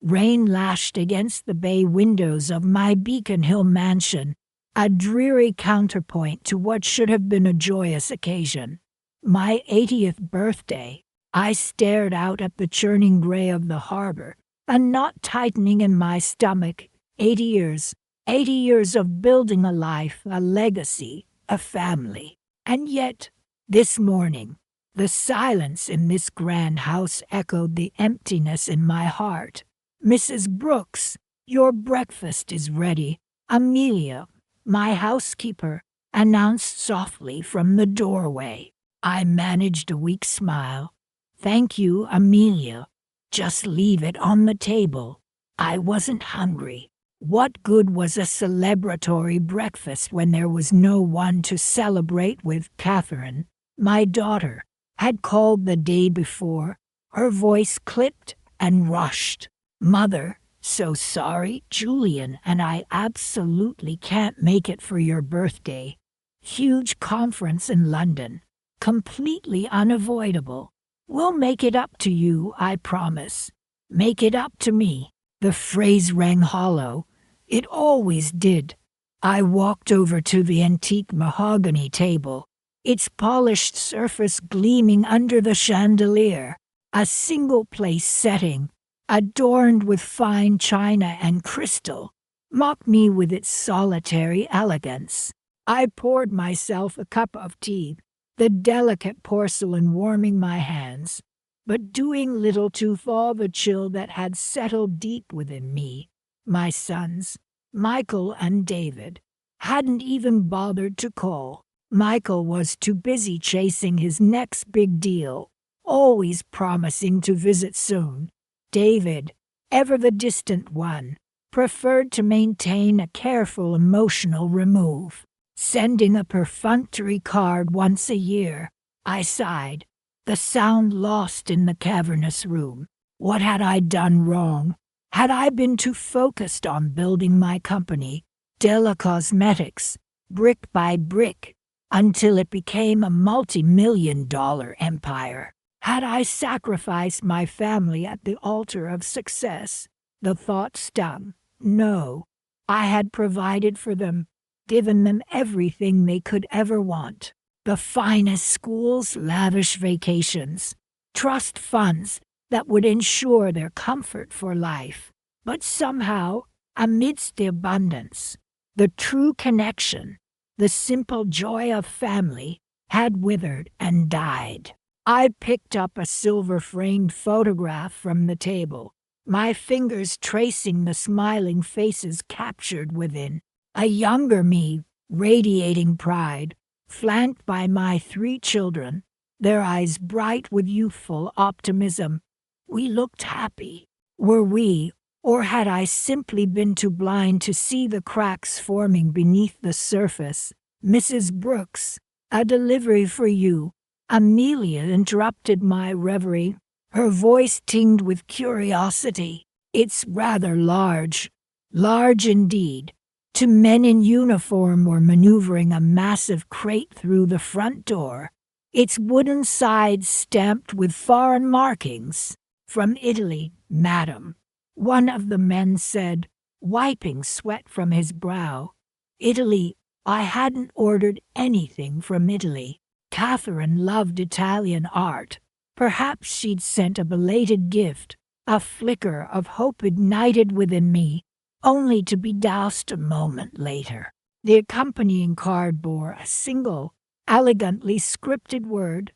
Rain lashed against the bay windows of my Beacon Hill mansion, a dreary counterpoint to what should have been a joyous occasion. My 80th birthday. I stared out at the churning gray of the harbor, a knot tightening in my stomach. 80 years. 80 years of building a life, a legacy, a family. And yet, this morning, the silence in this grand house echoed the emptiness in my heart. "Mrs. Brooks, your breakfast is ready," Amelia, my housekeeper, announced softly from the doorway. I managed a weak smile. "Thank you, Amelia. Just leave it on the table." I wasn't hungry. What good was a celebratory breakfast when there was no one to celebrate with? Catherine, my daughter, had called the day before. Her voice clipped and rushed. "Mother, so sorry, Julian and I absolutely can't make it for your birthday. Huge conference in London. Completely unavoidable. We'll make it up to you, I promise." Make it up to me. The phrase rang hollow. It always did. I walked over to the antique mahogany table, its polished surface gleaming under the chandelier, a single-place setting, adorned with fine china and crystal, mocked me with its solitary elegance. I poured myself a cup of tea, the delicate porcelain warming my hands, but doing little to thaw the chill that had settled deep within me. My sons, Michael and David, hadn't even bothered to call. Michael was too busy chasing his next big deal, always promising to visit soon. David, ever the distant one, preferred to maintain a careful emotional remove, sending a perfunctory card once a year. I sighed, the sound lost in the cavernous room. What had I done wrong? Had I been too focused on building my company, Della Cosmetics, brick by brick, until it became a multi-million-dollar empire? Had I sacrificed my family at the altar of success? The thought stung. No, I had provided for them, given them everything they could ever want. The finest schools, lavish vacations, trust funds that would ensure their comfort for life. But somehow, amidst the abundance, the true connection, the simple joy of family, had withered and died. I picked up a silver-framed photograph from the table, my fingers tracing the smiling faces captured within. A younger me, radiating pride, flanked by my 3 children, their eyes bright with youthful optimism. We looked happy. Were we, or had I simply been too blind to see the cracks forming beneath the surface? "Mrs. Brooks, a delivery for you." Amelia interrupted my reverie, her voice tinged with curiosity. "It's rather large. Large indeed." 2 men in uniform were maneuvering a massive crate through the front door, its wooden sides stamped with foreign markings. "From Italy, madam," one of the men said, wiping sweat from his brow. "Italy, I hadn't ordered anything from Italy." Catherine loved Italian art. Perhaps she'd sent a belated gift. A flicker of hope ignited within me, only to be doused a moment later. The accompanying card bore a single, elegantly scripted word,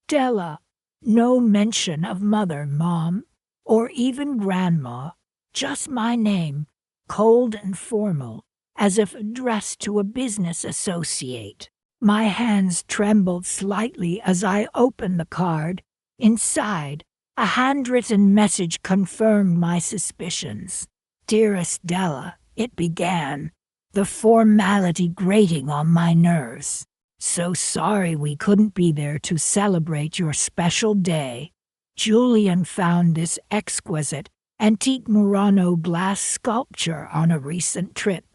"Della." No mention of mother, mom, or even grandma, just my name, cold and formal, as if addressed to a business associate. My hands trembled slightly as I opened the card. Inside, a handwritten message confirmed my suspicions. "Dearest Della," it began, the formality grating on my nerves. "So sorry we couldn't be there to celebrate your special day. Julian found this exquisite, antique Murano glass sculpture on a recent trip,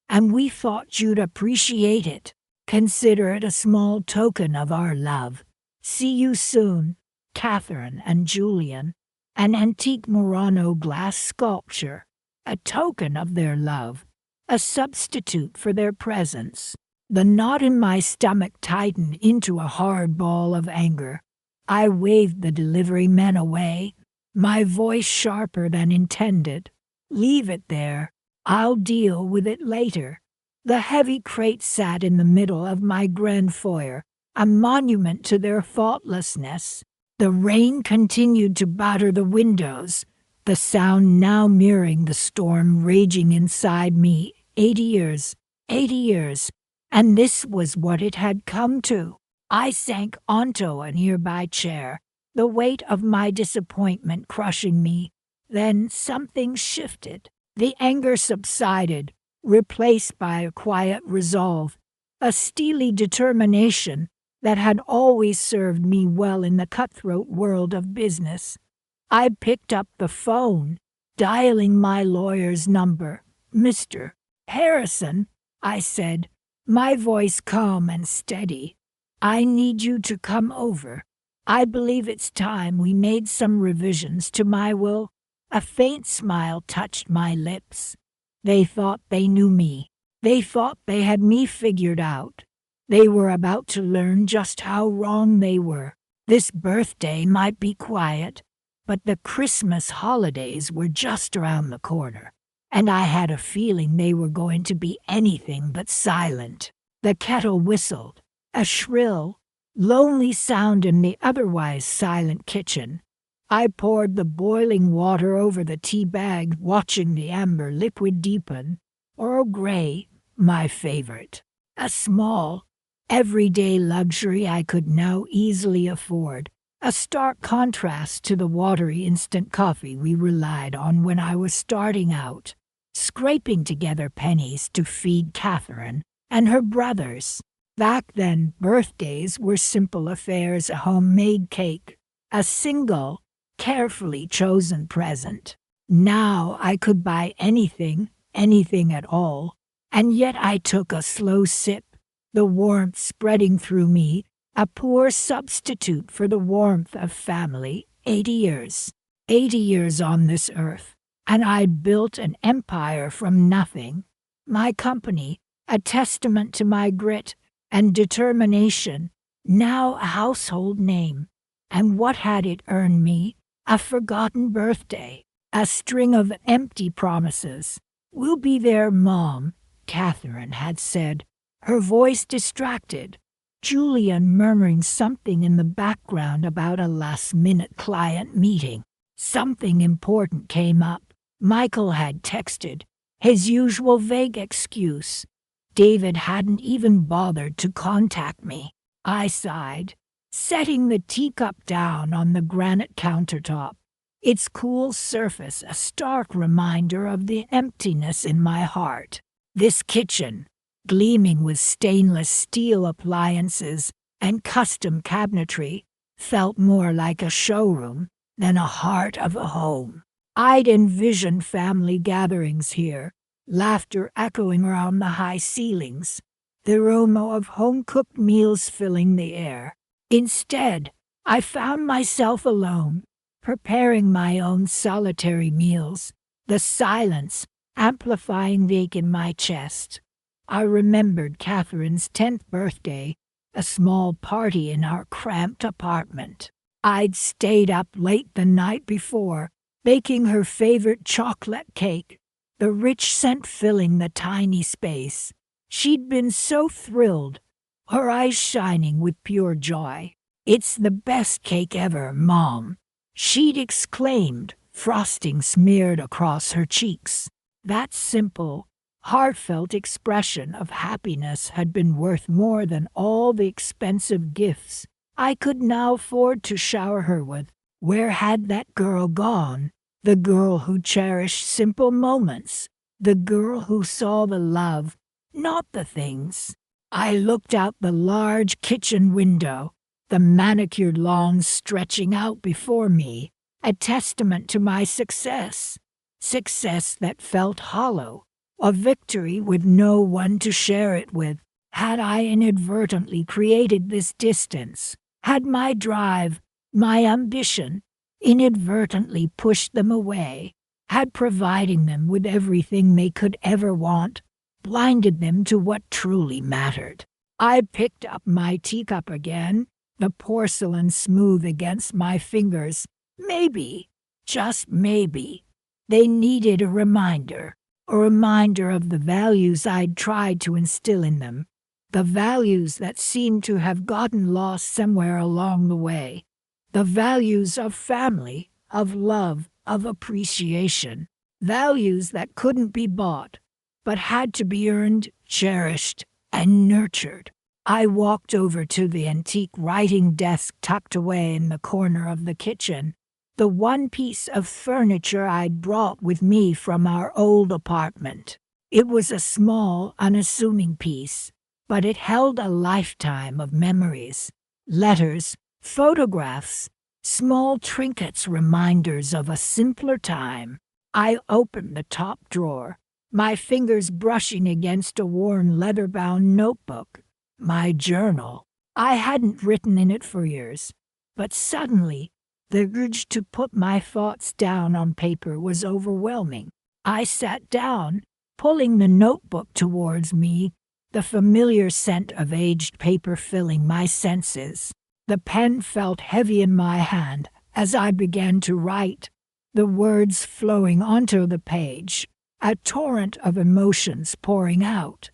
and we thought you'd appreciate it. Consider it a small token of our love. See you soon, Catherine and Julian." an antique Murano glass sculpture, a token of their love, a substitute for their presence. The knot in my stomach tightened into a hard ball of anger. I waved the delivery men away, my voice sharper than intended. Leave it there. I'll deal with it later. The heavy crate sat in the middle of my grand foyer, a monument to their thoughtlessness. The rain continued to batter the windows, the sound now mirroring the storm raging inside me. 80 years, and this was what it had come to. I sank onto a nearby chair, the weight of my disappointment crushing me. Then something shifted. The anger subsided, replaced by a quiet resolve, a steely determination that had always served me well in the cutthroat world of business. I picked up the phone, dialing my lawyer's number. "Mr. Harrison," I said, my voice calm and steady. "I need you to come over. I believe it's time we made some revisions to my will." A faint smile touched my lips. They thought they knew me. They thought they had me figured out. They were about to learn just how wrong they were. This birthday might be quiet, but the Christmas holidays were just around the corner, and I had a feeling they were going to be anything but silent. The kettle whistled, a shrill, lonely sound in the otherwise silent kitchen. I poured the boiling water over the tea bag, watching the amber liquid deepen. Earl Grey, my favorite. A small, everyday luxury I could now easily afford. A stark contrast to the watery instant coffee we relied on when I was starting out, scraping together pennies to feed Catherine and her brothers. Back then, birthdays were simple affairs, a homemade cake, a single, carefully chosen present. Now I could buy anything at all, and yet I took a slow sip, the warmth spreading through me, a poor substitute for the warmth of family. 80 years on this earth, and I'd built an empire from nothing. My company, a testament to my grit and determination, now a household name. And what had it earned me? A forgotten birthday, a string of empty promises. "We'll be there, Mom," Catherine had said, her voice distracted. Julian murmuring something in the background about a last-minute client meeting. Something important came up. Michael had texted, his usual vague excuse. David hadn't even bothered to contact me. I sighed, setting the teacup down on the granite countertop, its cool surface a stark reminder of the emptiness in my heart. This kitchen, gleaming with stainless steel appliances and custom cabinetry, felt more like a showroom than a heart of a home. I'd envisioned family gatherings here, laughter echoing around the high ceilings, the aroma of home-cooked meals filling the air. Instead, I found myself alone, preparing my own solitary meals, the silence amplifying the ache in my chest. I remembered Catherine's 10th birthday, a small party in our cramped apartment. I'd stayed up late the night before, baking her favorite chocolate cake, the rich scent filling the tiny space. She'd been so thrilled, her eyes shining with pure joy. "It's the best cake ever, Mom," she'd exclaimed, frosting smeared across her cheeks. That simple, heartfelt expression of happiness had been worth more than all the expensive gifts I could now afford to shower her with. Where had that girl gone? The girl who cherished simple moments, the girl who saw the love, not the things. I looked out the large kitchen window, the manicured lawn stretching out before me, a testament to my success that felt hollow, a victory with no one to share it with. Had I inadvertently created this distance? Had my drive, my ambition, inadvertently pushed them away, had providing them with everything they could ever want, blinded them to what truly mattered. I picked up my teacup again, the porcelain smooth against my fingers. Maybe, just maybe, they needed a reminder of the values I'd tried to instill in them, the values that seemed to have gotten lost somewhere along the way, the values of family, of love, of appreciation, values that couldn't be bought, but had to be earned, cherished, and nurtured. I walked over to the antique writing desk tucked away in the corner of the kitchen, the one piece of furniture I'd brought with me from our old apartment. It was a small, unassuming piece, but it held a lifetime of memories, letters, photographs, small trinkets, reminders of a simpler time. I opened the top drawer, my fingers brushing against a worn leather-bound notebook. My journal. I hadn't written in it for years, but suddenly, the urge to put my thoughts down on paper was overwhelming. I sat down, pulling the notebook towards me, the familiar scent of aged paper filling my senses. The pen felt heavy in my hand as I began to write, the words flowing onto the page, a torrent of emotions pouring out.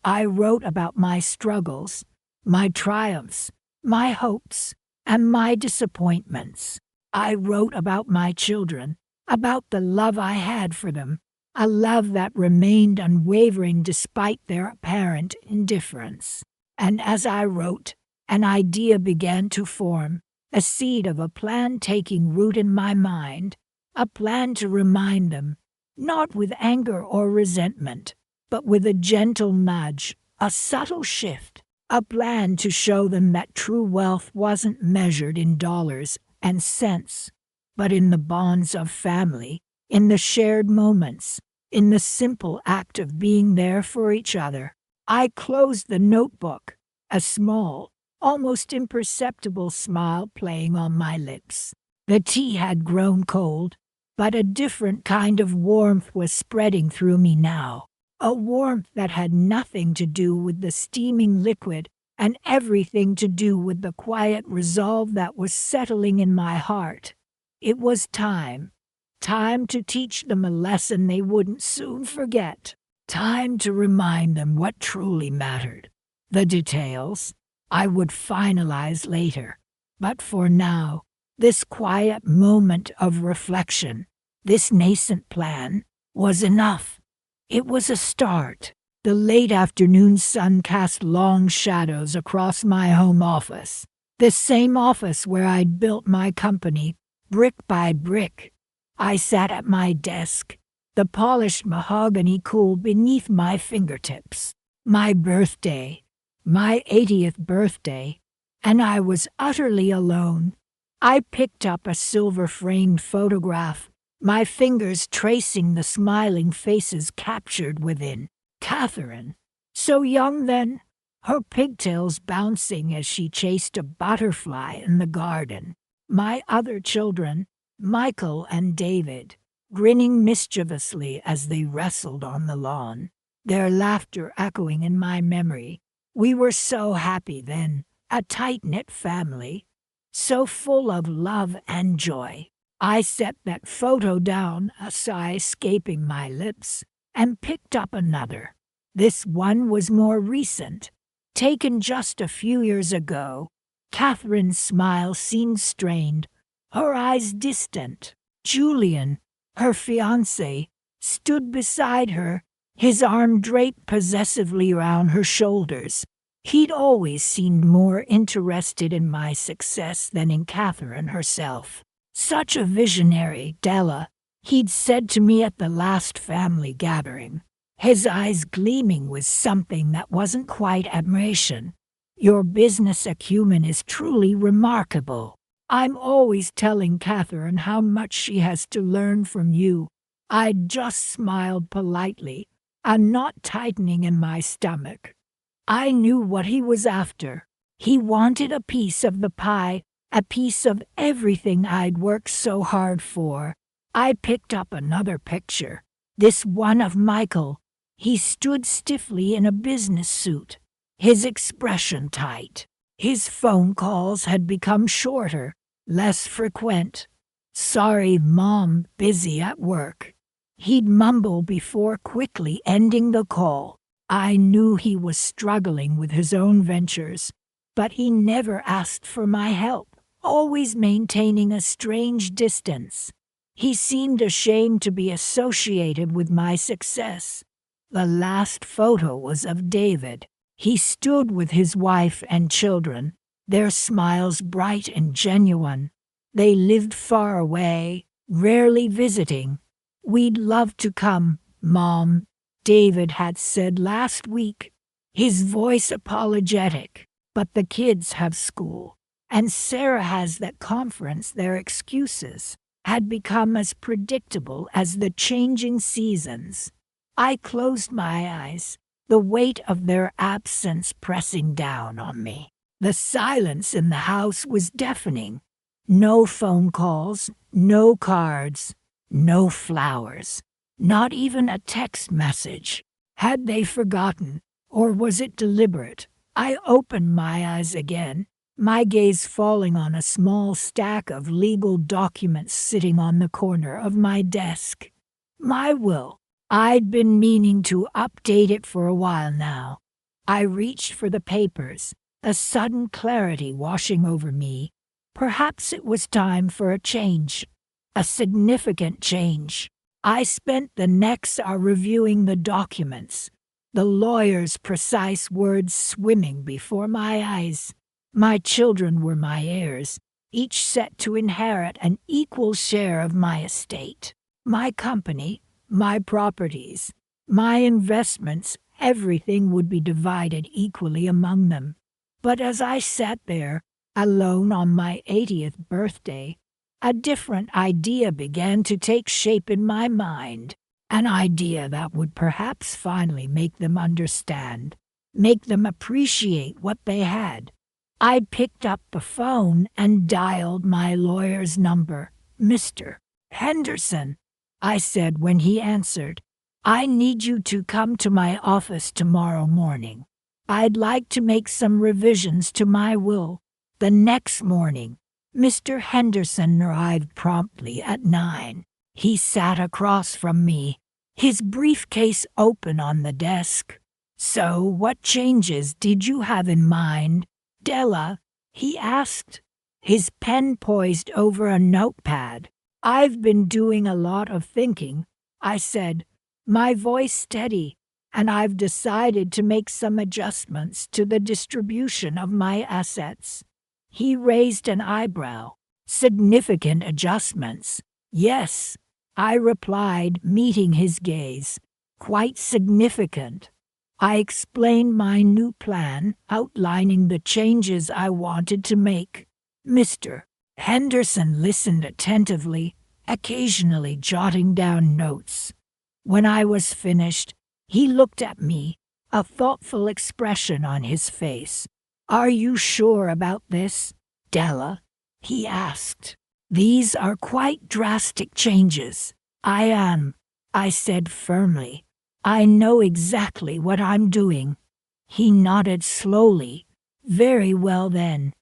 I wrote about my struggles, my triumphs, my hopes, and my disappointments. I wrote about my children, about the love I had for them, a love that remained unwavering despite their apparent indifference. And as I wrote, an idea began to form, a seed of a plan taking root in my mind, a plan to remind them, not with anger or resentment, but with a gentle nudge, a subtle shift, a plan to show them that true wealth wasn't measured in dollars and cents, but in the bonds of family, in the shared moments, in the simple act of being there for each other. I closed the notebook, a small, almost imperceptible smile playing on my lips. The tea had grown cold, but a different kind of warmth was spreading through me now. A warmth that had nothing to do with the steaming liquid and everything to do with the quiet resolve that was settling in my heart. It was time to teach them a lesson they wouldn't soon forget, time to remind them what truly mattered. The details I would finalize later, but for now, this quiet moment of reflection, this nascent plan, was enough. It was a start. The late afternoon sun cast long shadows across my home office, the same office where I'd built my company, brick by brick. I sat at my desk, the polished mahogany cooled beneath my fingertips. My birthday, my 80th birthday, and I was utterly alone. I picked up a silver-framed photograph, my fingers tracing the smiling faces captured within. Catherine, so young then, her pigtails bouncing as she chased a butterfly in the garden. My other children, Michael and David, grinning mischievously as they wrestled on the lawn, their laughter echoing in my memory. We were so happy then, a tight-knit family, so full of love and joy. I set that photo down, a sigh escaping my lips, and picked up another. This one was more recent, taken just a few years ago. Catherine's smile seemed strained, her eyes distant. Julian, her fiancé, stood beside her, his arm draped possessively around her shoulders. He'd always seemed more interested in my success than in Catherine herself. Such a visionary, Della, he'd said to me at the last family gathering, his eyes gleaming with something that wasn't quite admiration. Your business acumen is truly remarkable. I'm always telling Catherine how much she has to learn from you. I just smiled politely, a knot tightening in my stomach. I knew what he was after. He wanted a piece of the pie, a piece of everything I'd worked so hard for. I picked up another picture, this one of Michael. He stood stiffly in a business suit, his expression tight. His phone calls had become shorter, less frequent. "Sorry, Mom, busy at work," he'd mumble before quickly ending the call. I knew he was struggling with his own ventures, but he never asked for my help, always maintaining a strange distance. He seemed ashamed to be associated with my success. The last photo was of David. He stood with his wife and children, their smiles bright and genuine. They lived far away, rarely visiting. "We'd love to come, Mom," David had said last week, his voice apologetic. "But the kids have school, and Sarah has that conference." Their excuses had become as predictable as the changing seasons. I closed my eyes, the weight of their absence pressing down on me. The silence in the house was deafening. No phone calls, no cards, no flowers, not even a text message. Had they forgotten, or was it deliberate? I opened my eyes again, my gaze falling on a small stack of legal documents sitting on the corner of my desk. My will. I'd been meaning to update it for a while now. I reached for the papers, a sudden clarity washing over me. Perhaps it was time for a change, a significant change. I spent the next hour reviewing the documents, the lawyer's precise words swimming before my eyes. My children were my heirs, each set to inherit an equal share of my estate. My company, my properties, my investments, everything would be divided equally among them. But as I sat there, alone on my 80th birthday, a different idea began to take shape in my mind. An idea that would perhaps finally make them understand, make them appreciate what they had. I picked up the phone and dialed my lawyer's number. "Mr. Henderson," I said when he answered, "I need you to come to my office tomorrow morning. I'd like to make some revisions to my will." The next morning, Mr. Henderson arrived promptly at 9. He sat across from me, his briefcase open on the desk. "So, what changes did you have in mind, Della?" he asked, his pen poised over a notepad. "I've been doing a lot of thinking," I said, my voice steady, "and I've decided to make some adjustments to the distribution of my assets." He raised an eyebrow. "Significant adjustments?" "Yes," I replied, meeting his gaze. "Quite significant." I explained my new plan, outlining the changes I wanted to make. Mr. Henderson listened attentively, occasionally jotting down notes. When I was finished, he looked at me, a thoughtful expression on his face. "Are you sure about this, Della?" he asked. "These are quite drastic changes." "I am," I said firmly. "I know exactly what I'm doing." He nodded slowly. "Very well then.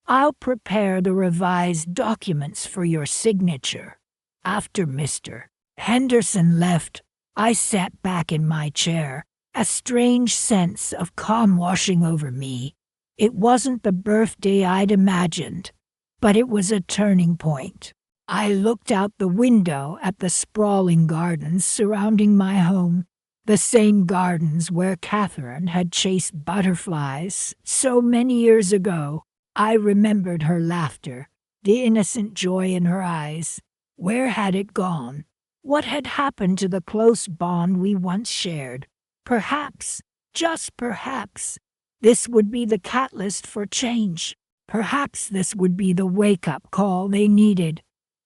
I'll prepare the revised documents for your signature." After Mr. Henderson left, I sat back in my chair, a strange sense of calm washing over me. It wasn't the birthday I'd imagined, but it was a turning point. I looked out the window at the sprawling gardens surrounding my home, the same gardens where Catherine had chased butterflies so many years ago. I remembered her laughter, the innocent joy in her eyes. Where had it gone? What had happened to the close bond we once shared? Perhaps, just perhaps, this would be the catalyst for change. Perhaps this would be the wake-up call they needed.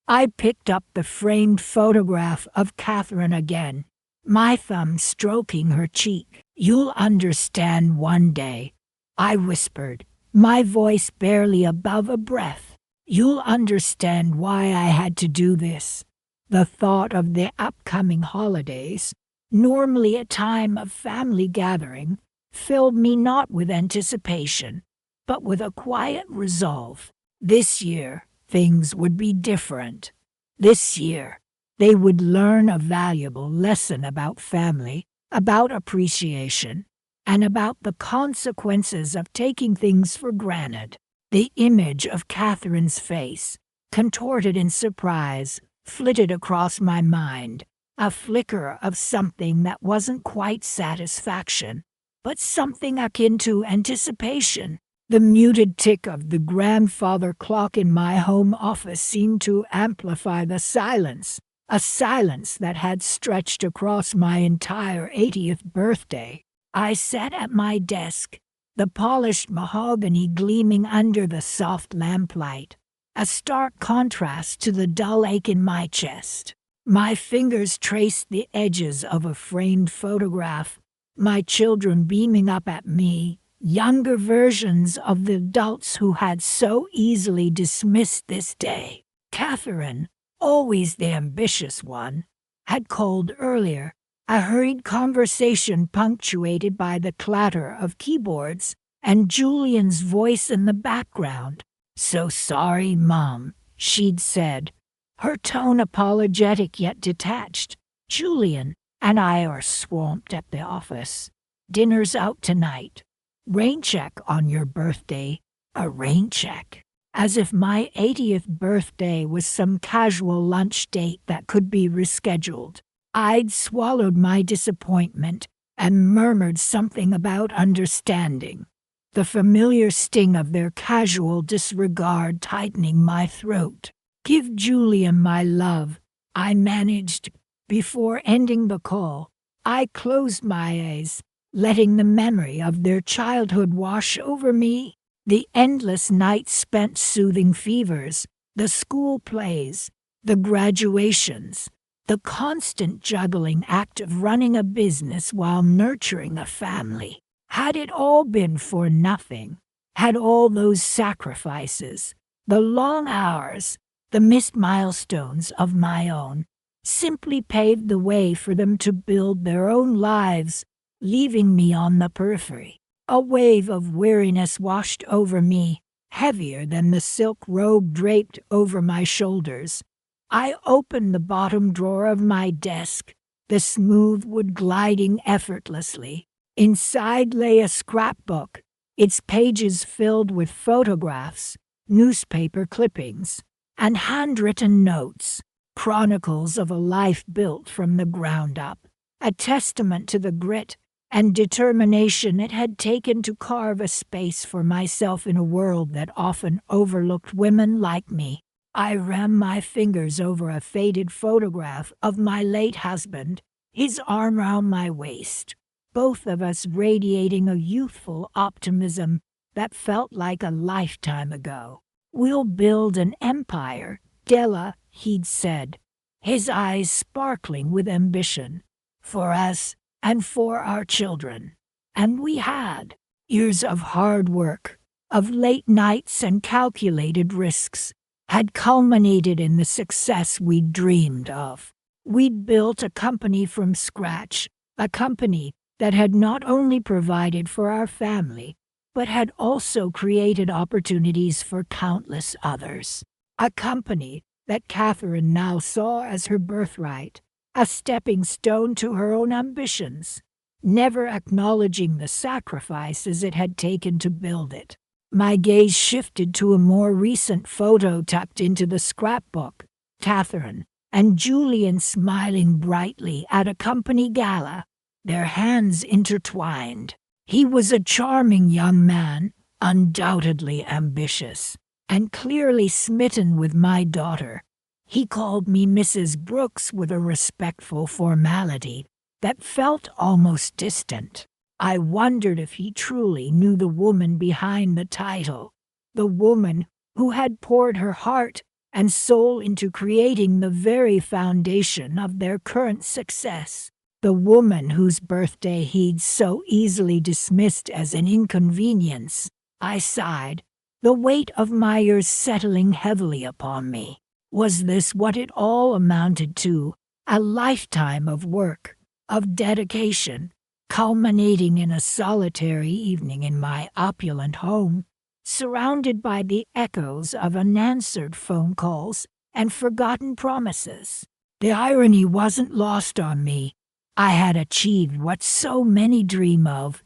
I picked up the framed photograph of Catherine again, my thumb stroking her cheek. "You'll understand one day," I whispered, my voice barely above a breath. You'll understand why I had to do this. The thought of the upcoming holidays, normally a time of family gathering, filled me not with anticipation, but with a quiet resolve. This year, things would be different. This year, they would learn a valuable lesson about family, about appreciation, and about the consequences of taking things for granted. The image of Catherine's face, contorted in surprise, flitted across my mind, a flicker of something that wasn't quite satisfaction, but something akin to anticipation. The muted tick of the grandfather clock in my home office seemed to amplify the silence, a silence that had stretched across my entire 80th birthday. I sat at my desk, the polished mahogany gleaming under the soft lamplight, a stark contrast to the dull ache in my chest. My fingers traced the edges of a framed photograph, my children beaming up at me, younger versions of the adults who had so easily dismissed this day. Catherine, always the ambitious one, had called earlier, a hurried conversation punctuated by the clatter of keyboards and Julian's voice in the background. "So sorry, Mom," she'd said, her tone apologetic yet detached. "Julian and I are swamped at the office. Dinner's out tonight. Rain check on your birthday. A rain check." As if my 80th birthday was some casual lunch date that could be rescheduled. I'd swallowed my disappointment and murmured something about understanding, the familiar sting of their casual disregard tightening my throat. "Give Julian my love," I managed. Before ending the call, I closed my eyes, letting the memory of their childhood wash over me. The endless nights spent soothing fevers, the school plays, the graduations, the constant juggling act of running a business while nurturing a family. Had it all been for nothing? Had all those sacrifices, the long hours, the missed milestones of my own, simply paved the way for them to build their own lives, leaving me on the periphery? A wave of weariness washed over me, heavier than the silk robe draped over my shoulders. I opened the bottom drawer of my desk, the smooth wood gliding effortlessly. Inside lay a scrapbook, its pages filled with photographs, newspaper clippings, and handwritten notes, chronicles of a life built from the ground up, a testament to the grit and determination it had taken to carve a space for myself in a world that often overlooked women like me. I ran my fingers over a faded photograph of my late husband, his arm round my waist, both of us radiating a youthful optimism that felt like a lifetime ago. "We'll build an empire, Della," he'd said, his eyes sparkling with ambition, "for us and for our children." And we had. Years of hard work, of late nights and calculated risks, had culminated in the success we'd dreamed of. We'd built a company from scratch, a company that had not only provided for our family, but had also created opportunities for countless others. A company that Catherine now saw as her birthright, a stepping stone to her own ambitions, never acknowledging the sacrifices it had taken to build it. My gaze shifted to a more recent photo tucked into the scrapbook, Catherine and Julian smiling brightly at a company gala, their hands intertwined. He was a charming young man, undoubtedly ambitious, and clearly smitten with my daughter. He called me Mrs. Brooks with a respectful formality that felt almost distant. I wondered if he truly knew the woman behind the title, the woman who had poured her heart and soul into creating the very foundation of their current success, the woman whose birthday he'd so easily dismissed as an inconvenience. I sighed, the weight of my years settling heavily upon me. Was this what it all amounted to? A lifetime of work, of dedication, culminating in a solitary evening in my opulent home, surrounded by the echoes of unanswered phone calls and forgotten promises. The irony wasn't lost on me. I had achieved what so many dream of: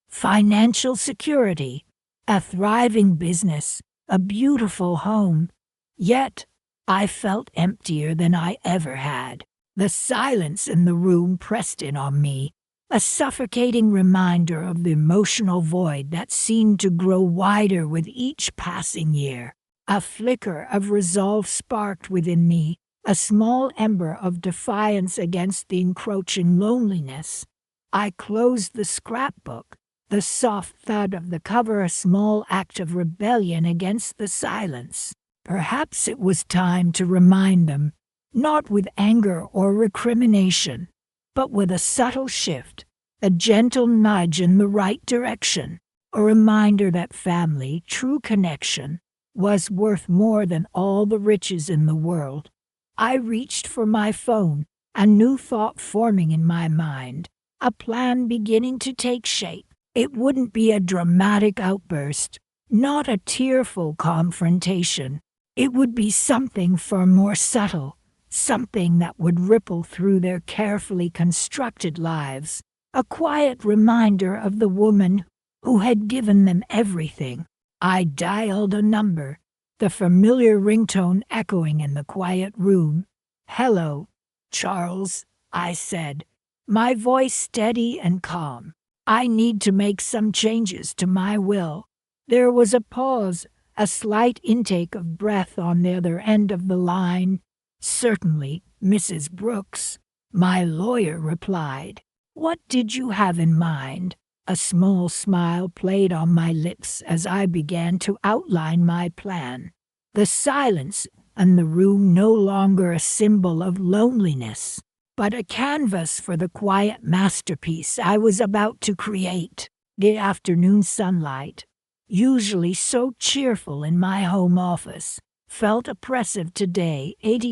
financial security, a thriving business, a beautiful home. Yet, I felt emptier than I ever had. The silence in the room pressed in on me, a suffocating reminder of the emotional void that seemed to grow wider with each passing year. A flicker of resolve sparked within me, a small ember of defiance against the encroaching loneliness. I closed the scrapbook, the soft thud of the cover a small act of rebellion against the silence. Perhaps it was time to remind them, not with anger or recrimination, but with a subtle shift, a gentle nudge in the right direction, a reminder that family, true connection, was worth more than all the riches in the world. I reached for my phone, a new thought forming in my mind, a plan beginning to take shape. It wouldn't be a dramatic outburst, not a tearful confrontation. It would be something far more subtle, something that would ripple through their carefully constructed lives, a quiet reminder of the woman who had given them everything. I dialed a number, the familiar ringtone echoing in the quiet room. "Hello, Charles," I said, my voice steady and calm. "I need to make some changes to my will." There was a pause, a slight intake of breath on the other end of the line. "Certainly, Mrs. Brooks," my lawyer replied. "What did you have in mind?" A small smile played on my lips as I began to outline my plan. The silence and the room no longer a symbol of loneliness, but a canvas for the quiet masterpiece I was about to create. The afternoon sunlight, usually so cheerful in my home office, felt oppressive today. 80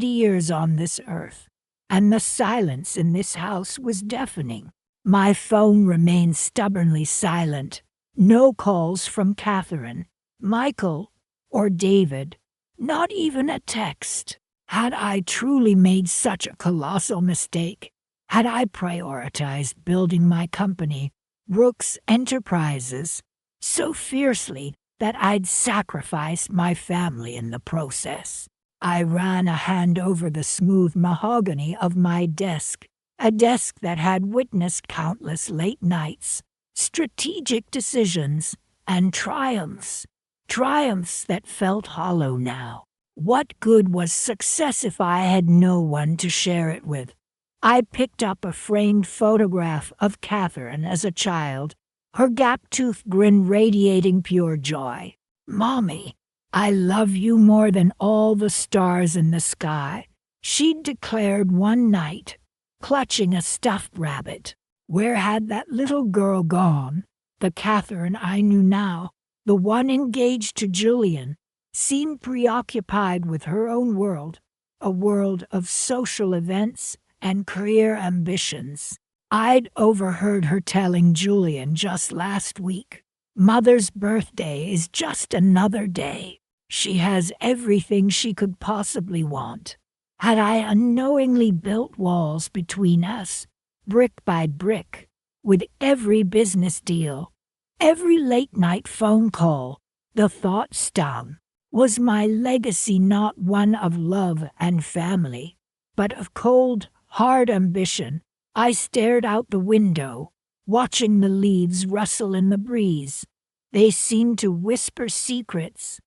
years on this earth, and the silence in this house was deafening. My phone remained stubbornly silent. No calls from Catherine, Michael, or David. Not even a text. Had I truly made such a colossal mistake? Had I prioritized building my company, Brooks Enterprises, so fiercely that I'd sacrificed my family in the process? I ran a hand over the smooth mahogany of my desk, a desk that had witnessed countless late nights, strategic decisions, and triumphs that felt hollow now. What good was success if I had no one to share it with? I picked up a framed photograph of Catherine as a child, her gap-toothed grin radiating pure joy. "Mommy, I love you more than all the stars in the sky," she'd declared one night, clutching a stuffed rabbit. Where had that little girl gone? The Catherine I knew now, the one engaged to Julian, seemed preoccupied with her own world, a world of social events and career ambitions. I'd overheard her telling Julian just last week, "Mother's birthday is just another day. She has everything she could possibly want." Had I unknowingly built walls between us, brick by brick, with every business deal, every late-night phone call? The thought stung. Was my legacy not one of love and family, but of cold, hard ambition? I stared out the window, watching the leaves rustle in the breeze. They seemed to whisper secrets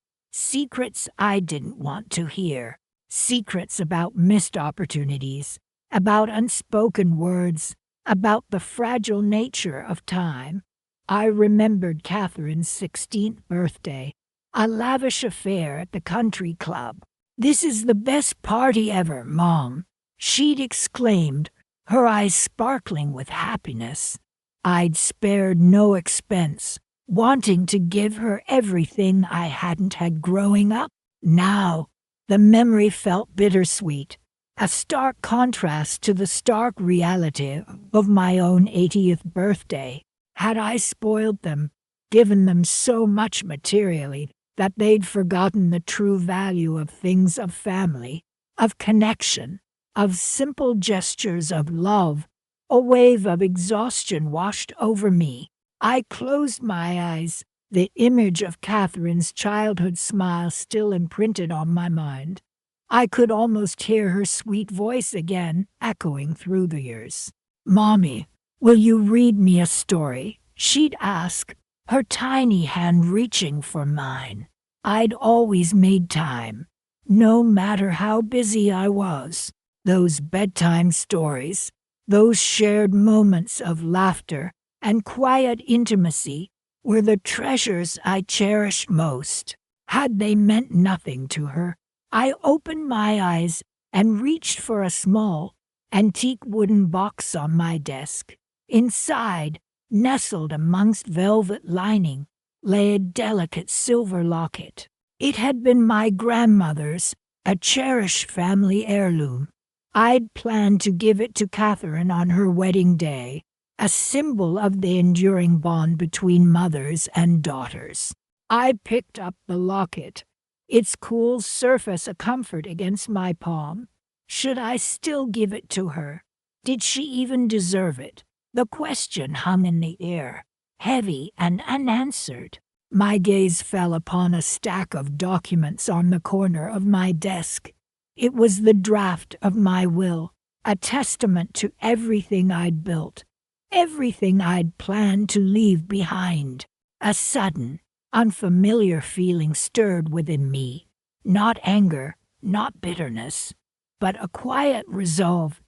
I didn't want to hear. Secrets about missed opportunities, about unspoken words, about the fragile nature of time. I remembered Catherine's 16th birthday, a lavish affair at the country club. "This is the best party ever, Mom," she'd exclaimed, her eyes sparkling with happiness. I'd spared no expense, wanting to give her everything I hadn't had growing up. Now, the memory felt bittersweet, a stark contrast to the stark reality of my own 80th birthday. Had I spoiled them, given them so much materially that they'd forgotten the true value of things of family, of connection, of simple gestures of love? A wave of exhaustion washed over me. I closed my eyes, the image of Catherine's childhood smile still imprinted on my mind. I could almost hear her sweet voice again, echoing through the years. "Mommy, will you read me a story?" she'd ask, her tiny hand reaching for mine. I'd always made time, no matter how busy I was. Those bedtime stories, those shared moments of laughter and quiet intimacy were the treasures I cherished most. Had they meant nothing to her, I opened my eyes and reached for a small, antique wooden box on my desk. Inside, nestled amongst velvet lining, lay a delicate silver locket. It had been my grandmother's, a cherished family heirloom. I'd planned to give it to Catherine on her wedding day, a symbol of the enduring bond between mothers and daughters. I picked up the locket, its cool surface a comfort against my palm. Should I still give it to her? Did she even deserve it? The question hung in the air, heavy and unanswered. My gaze fell upon a stack of documents on the corner of my desk. It was the draft of my will, a testament to everything I'd built, everything I'd planned to leave behind. A sudden, unfamiliar feeling stirred within me, not anger, not bitterness, but a quiet resolve.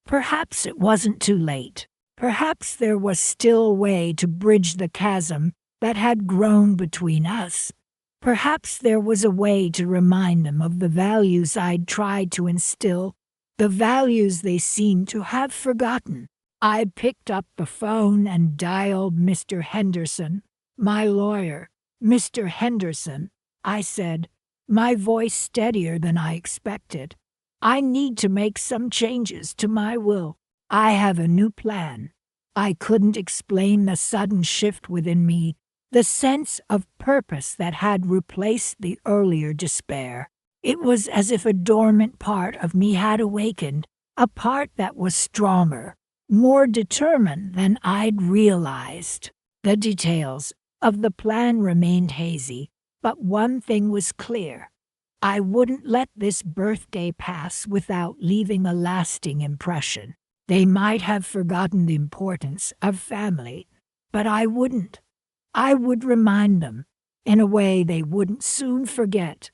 Perhaps it wasn't too late. Perhaps there was still a way to bridge the chasm that had grown between us. Perhaps there was a way to remind them of the values I'd tried to instill, the values they seemed to have forgotten. I picked up the phone and dialed Mr. Henderson, my lawyer. "Mr. Henderson," I said, my voice steadier than I expected. "I need to make some changes to my will. I have a new plan." I couldn't explain the sudden shift within me, the sense of purpose that had replaced the earlier despair. It was as if a dormant part of me had awakened, a part that was stronger, more determined than I'd realized. The details of the plan remained hazy, but one thing was clear. I wouldn't let this birthday pass without leaving a lasting impression. They might have forgotten the importance of family, but I wouldn't. I would remind them, in a way they wouldn't soon forget.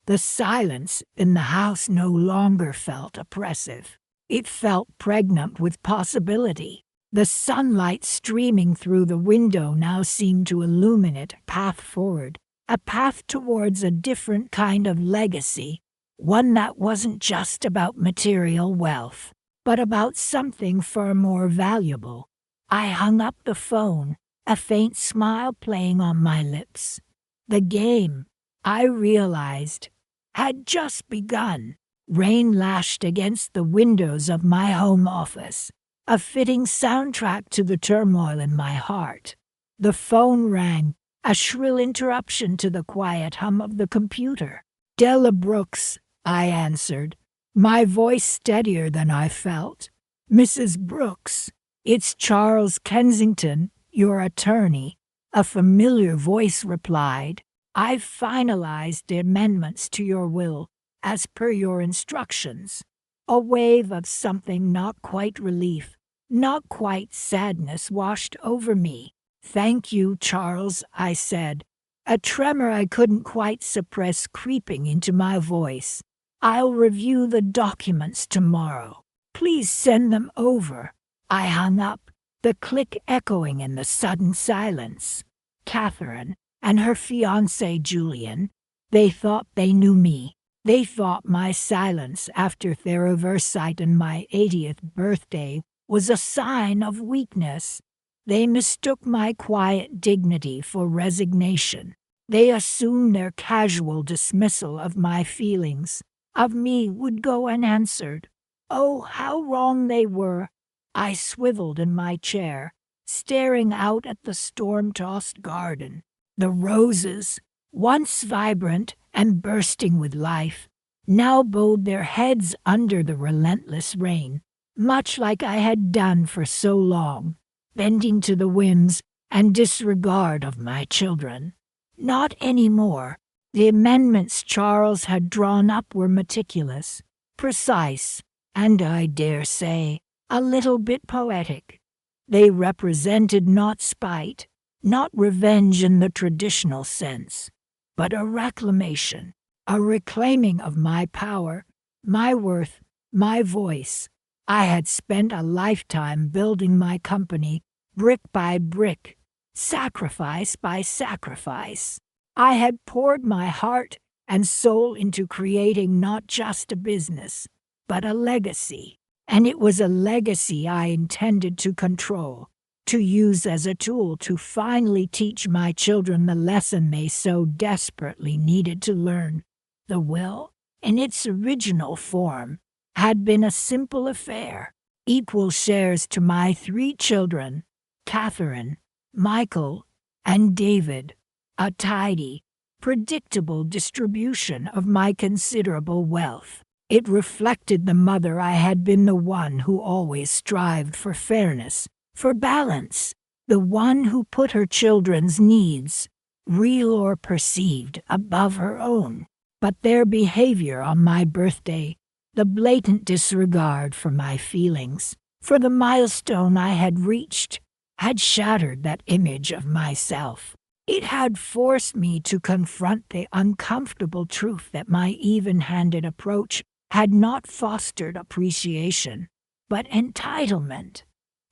The silence in the house no longer felt oppressive. It felt pregnant with possibility. The sunlight streaming through the window now seemed to illuminate a path forward, a path towards a different kind of legacy, one that wasn't just about material wealth, but about something far more valuable. I hung up the phone, a faint smile playing on my lips. The game, I realized, had just begun. Rain lashed against the windows of my home office, a fitting soundtrack to the turmoil in my heart. The phone rang, a shrill interruption to the quiet hum of the computer. "Della Brooks," I answered, my voice steadier than I felt. "Mrs. Brooks, it's Charles Kensington, your attorney," a familiar voice replied. "I've finalized the amendments to your will, as per your instructions." A wave of something not quite relief, not quite sadness washed over me. "Thank you, Charles," I said, a tremor I couldn't quite suppress creeping into my voice. "I'll review the documents tomorrow. Please send them over." I hung up, the click echoing in the sudden silence. Catherine and her fiancé Julian, they thought they knew me. They thought my silence after their oversight on my 80th birthday was a sign of weakness. They mistook my quiet dignity for resignation. They assumed their casual dismissal of my feelings, of me, would go unanswered. Oh, how wrong they were! I swiveled in my chair, staring out at the storm-tossed garden. The roses, once vibrant and bursting with life, now bowed their heads under the relentless rain, much like I had done for so long, bending to the whims and disregard of my children. Not any more. The amendments Charles had drawn up were meticulous, precise, and I dare say, a little bit poetic. They represented not spite, not revenge in the traditional sense, but a reclamation, a reclaiming of my power, my worth, my voice. I had spent a lifetime building my company, brick by brick, sacrifice by sacrifice. I had poured my heart and soul into creating not just a business, but a legacy. And it was a legacy I intended to control, to use as a tool to finally teach my children the lesson they so desperately needed to learn. The will, in its original form, had been a simple affair, equal shares to my 3 children, Catherine, Michael, and David, a tidy, predictable distribution of my considerable wealth. It reflected the mother I had been, the one who always strived for fairness, for balance, the one who put her children's needs, real or perceived, above her own. But their behavior on my birthday, the blatant disregard for my feelings, for the milestone I had reached, had shattered that image of myself. It had forced me to confront the uncomfortable truth that my even-handed approach had not fostered appreciation, but entitlement.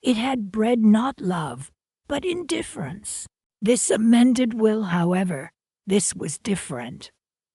It had bred not love, but indifference. This amended will, however, this was different.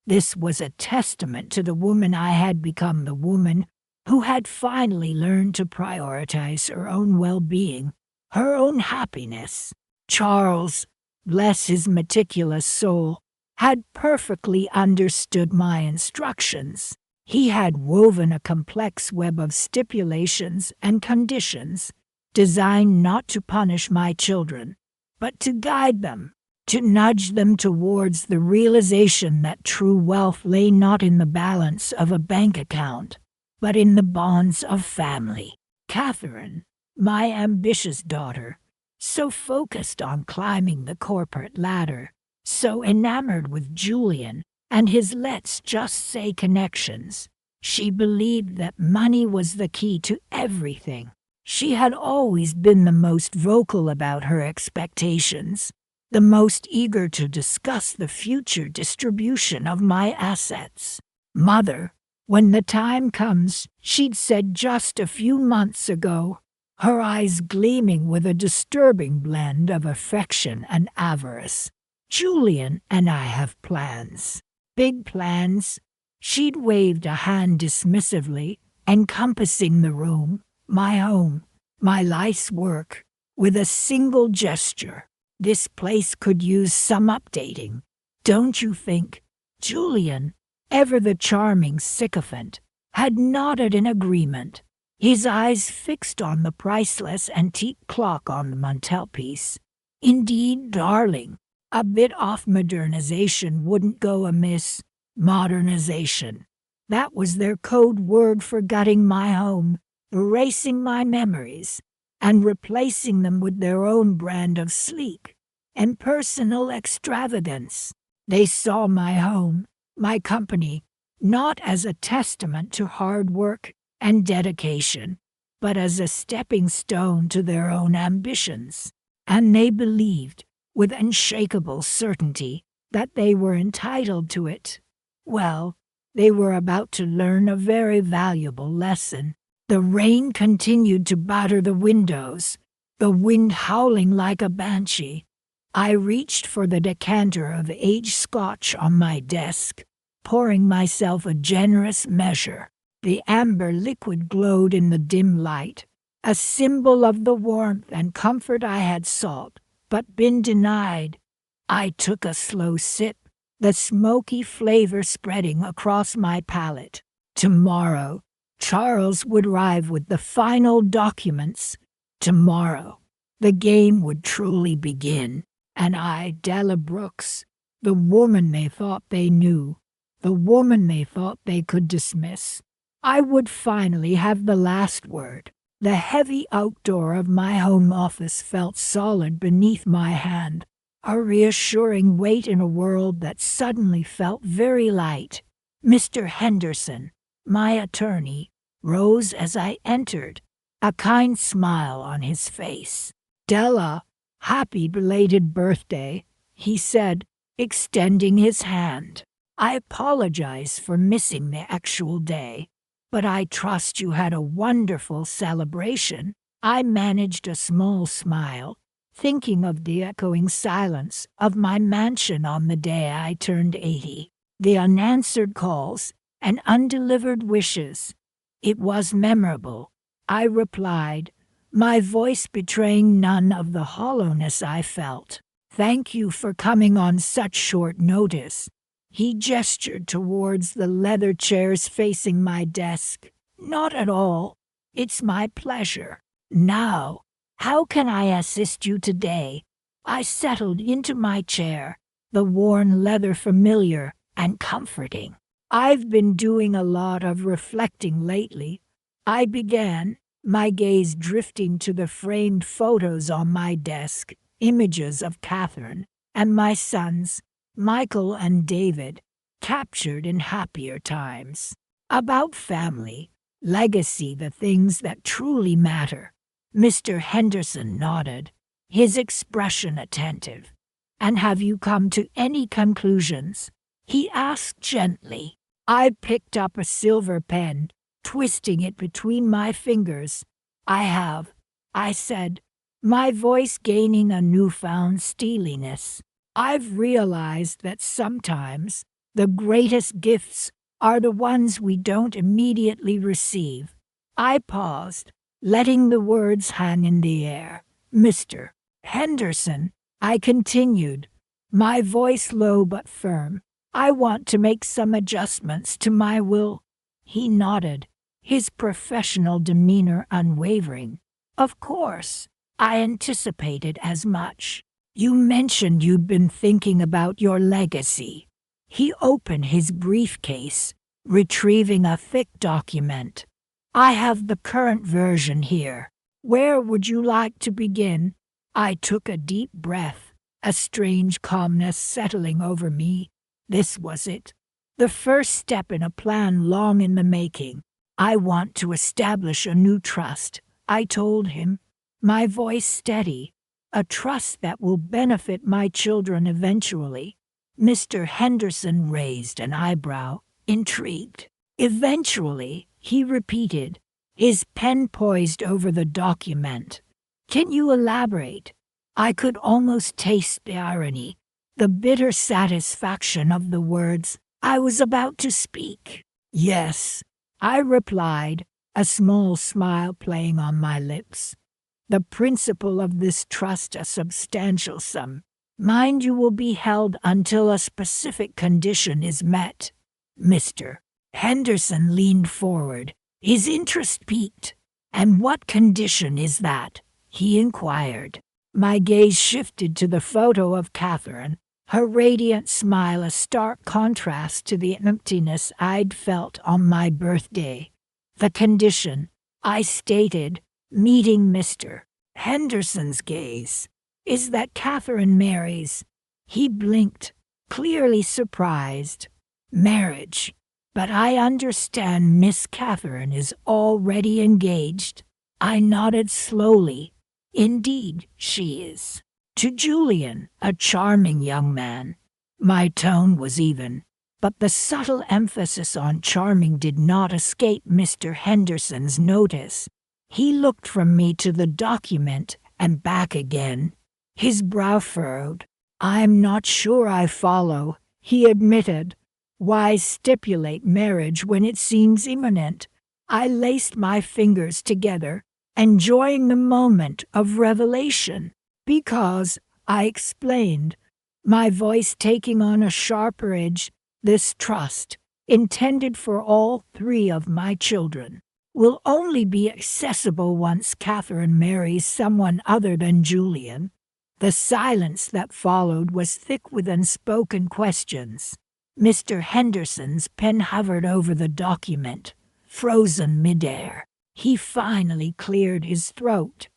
This was a testament to the woman I had become, the woman who had finally learned to prioritize her own well-being, her own happiness. Charles, bless his meticulous soul, had perfectly understood my instructions. He had woven a complex web of stipulations and conditions, designed not to punish my children, but to guide them, to nudge them towards the realization that true wealth lay not in the balance of a bank account, but in the bonds of family. Catherine, my ambitious daughter, so focused on climbing the corporate ladder, so enamored with Julian and his let's just say connections. She believed that money was the key to everything. She had always been the most vocal about her expectations, the most eager to discuss the future distribution of my assets. Mother, when the time comes, she'd said just a few months ago, her eyes gleaming with a disturbing blend of affection and avarice. Julian and I have plans. Big plans. She'd waved a hand dismissively, encompassing the room, my home, my life's work, with a single gesture. This place could use some updating, don't you think? Julian, ever the charming sycophant, had nodded in agreement, his eyes fixed on the priceless antique clock on the mantelpiece. Indeed, darling, a bit off modernization wouldn't go amiss. Modernization. That was their code word for gutting my home, erasing my memories, and replacing them with their own brand of sleek and personal extravagance. They saw my home, my company, not as a testament to hard work and dedication, but as a stepping stone to their own ambitions. And they believed, with unshakable certainty, that they were entitled to it. Well, they were about to learn a very valuable lesson. The rain continued to batter the windows, the wind howling like a banshee. I reached for the decanter of aged Scotch on my desk, pouring myself a generous measure. The amber liquid glowed in the dim light, a symbol of the warmth and comfort I had sought, but been denied. I took a slow sip, the smoky flavor spreading across my palate. Tomorrow, Charles would arrive with the final documents. Tomorrow, the game would truly begin, and I, Della Brooks, the woman they thought they knew, the woman they thought they could dismiss, I would finally have the last word. The heavy outdoor of my home office felt solid beneath my hand, a reassuring weight in a world that suddenly felt very light. Mr. Henderson, my attorney, rose as I entered, a kind smile on his face. "Della, happy belated birthday," he said, extending his hand. "I apologize for missing the actual day, but I trust you had a wonderful celebration." I managed a small smile, thinking of the echoing silence of my mansion on the day I turned 80, the unanswered calls and undelivered wishes. "It was memorable," I replied, my voice betraying none of the hollowness I felt. "Thank you for coming on such short notice." He gestured towards the leather chairs facing my desk. "Not at all. It's my pleasure. Now, how can I assist you today?" I settled into my chair, the worn leather familiar and comforting. "I've been doing a lot of reflecting lately," I began, my gaze drifting to the framed photos on my desk, images of Catherine and my sons, Michael and David, captured in happier times. About family, legacy, the things that truly matter. Mr. Henderson nodded, his expression attentive. "And have you come to any conclusions?" he asked gently. I picked up a silver pen, twisting it between my fingers. "I have," I said, my voice gaining a newfound steeliness. "I've realized that sometimes the greatest gifts are the ones we don't immediately receive." I paused, letting the words hang in the air. "Mr. Henderson," I continued, my voice low but firm, "I want to make some adjustments to my will." He nodded, his professional demeanor unwavering. "Of course, I anticipated as much. You mentioned you'd been thinking about your legacy." He opened his briefcase, retrieving a thick document. "I have the current version here. Where would you like to begin?" I took a deep breath, a strange calmness settling over me. This was it, the first step in a plan long in the making. "I want to establish a new trust," I told him, my voice steady, "a trust that will benefit my children eventually." Mr. Henderson raised an eyebrow, intrigued. "Eventually," he repeated, his pen poised over the document. "Can you elaborate?" I could almost taste the irony, the bitter satisfaction of the words I was about to speak. "Yes," I replied, a small smile playing on my lips. "The principle of this trust, a substantial sum. Mind you will be held until a specific condition is met." Mr. Henderson leaned forward, his interest piqued. "And what condition is that?" he inquired. My gaze shifted to the photo of Catherine, her radiant smile a stark contrast to the emptiness I'd felt on my birthday. "The condition," I stated, meeting Mr. Henderson's gaze, "is that Catherine marries." He blinked, clearly surprised. "Marriage. But I understand Miss Catherine is already engaged." I nodded slowly. "Indeed, she is. To Julian, a charming young man." My tone was even, but the subtle emphasis on charming did not escape Mr. Henderson's notice. He looked from me to the document and back again, his brow furrowed. "I'm not sure I follow," he admitted. "Why stipulate marriage when it seems imminent?" I laced my fingers together, enjoying the moment of revelation. Because, I explained, my voice taking on a sharper edge, this trust, intended for all three of my children, will only be accessible once Catherine marries someone other than Julian. The silence that followed was thick with unspoken questions. Mr. Henderson's pen hovered over the document, frozen midair. He finally cleared his throat.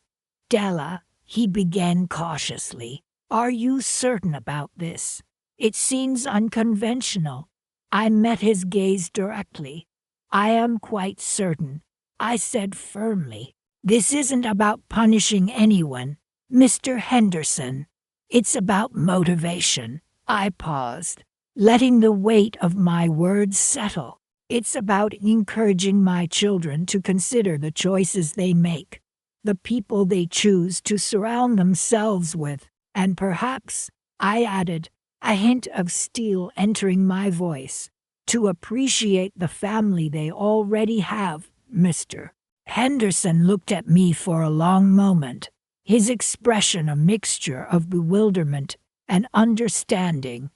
"Della," he began cautiously, "are you certain about this? It seems unconventional." I met his gaze directly. "I am quite certain," I said firmly. "This isn't about punishing anyone, Mr. Henderson. It's about motivation." I paused, letting the weight of my words settle. "It's about encouraging my children to consider the choices they make, the people they choose to surround themselves with, and perhaps," I added, a hint of steel entering my voice, "to appreciate the family they already have." Mr. Henderson looked at me for a long moment, his expression a mixture of bewilderment and understanding.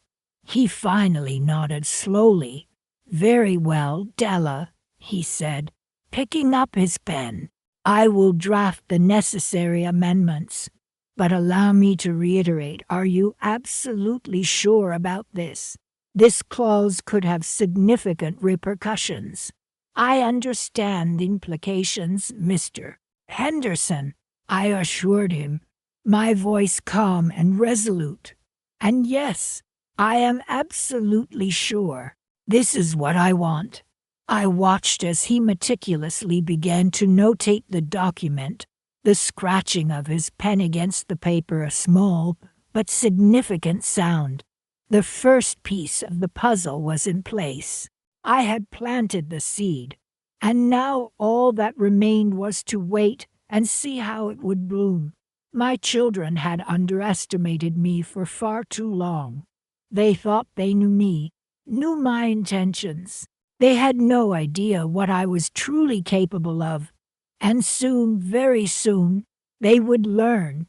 He finally nodded slowly. "Very well, Della," he said, picking up his pen. "I will draft the necessary amendments. But allow me to reiterate, are you absolutely sure about this? This clause could have significant repercussions." "I understand the implications, Mr. Henderson," I assured him, my voice calm and resolute. "And yes, I am absolutely sure. This is what I want." I watched as he meticulously began to notate the document, the scratching of his pen against the paper a small but significant sound. The first piece of the puzzle was in place. I had planted the seed, and now all that remained was to wait and see how it would bloom. My children had underestimated me for far too long. They thought they knew me, knew my intentions. They had no idea what I was truly capable of. And soon, very soon, they would learn.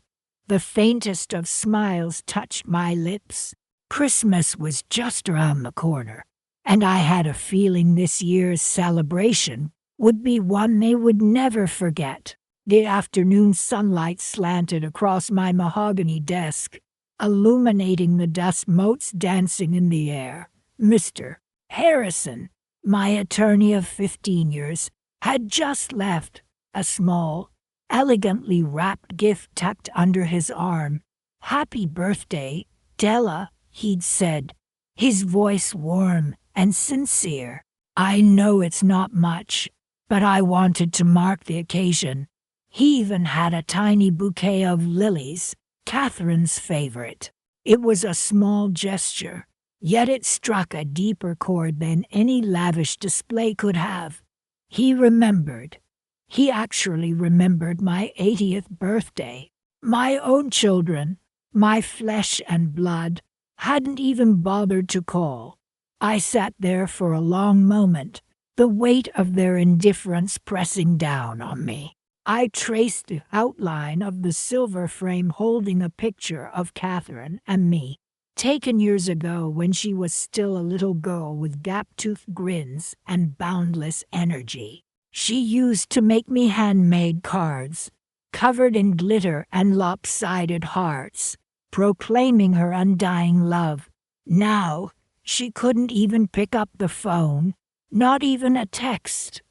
The faintest of smiles touched my lips. Christmas was just around the corner, and I had a feeling this year's celebration would be one they would never forget. The afternoon sunlight slanted across my mahogany desk, illuminating the dust motes dancing in the air. Mr. Harrison, my attorney of 15 years, had just left, a small, elegantly wrapped gift tucked under his arm. "Happy birthday, Della," he'd said, his voice warm and sincere. "I know it's not much, but I wanted to mark the occasion." He even had a tiny bouquet of lilies, Catherine's favorite. It was a small gesture, yet it struck a deeper chord than any lavish display could have. He remembered. He actually remembered my 80th birthday. My own children, my flesh and blood, hadn't even bothered to call. I sat there for a long moment, the weight of their indifference pressing down on me. I traced the outline of the silver frame holding a picture of Catherine and me, taken years ago when she was still a little girl with gap-toothed grins and boundless energy. She used to make me handmade cards, covered in glitter and lopsided hearts, proclaiming her undying love. Now, she couldn't even pick up the phone, not even a text.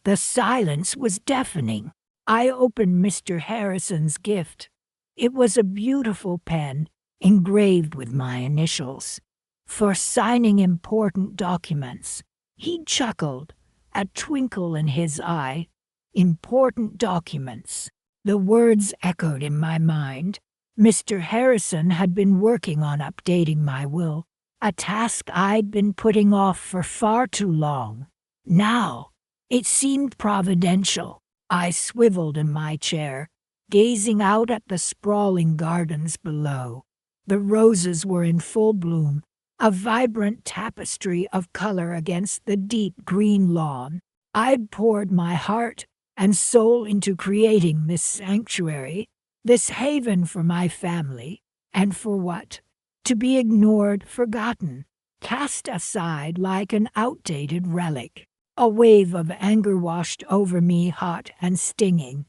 The silence was deafening. I opened Mr. Harrison's gift. It was a beautiful pen, engraved with my initials. "For signing important documents." He chuckled, a twinkle in his eye. Important documents. The words echoed in my mind. Mr. Harrison had been working on updating my will, a task I'd been putting off for far too long. Now, it seemed providential. I swiveled in my chair, gazing out at the sprawling gardens below. The roses were in full bloom, a vibrant tapestry of color against the deep green lawn. I'd poured my heart and soul into creating this sanctuary, this haven for my family. And for what? To be ignored, forgotten, cast aside like an outdated relic. A wave of anger washed over me, hot and stinging.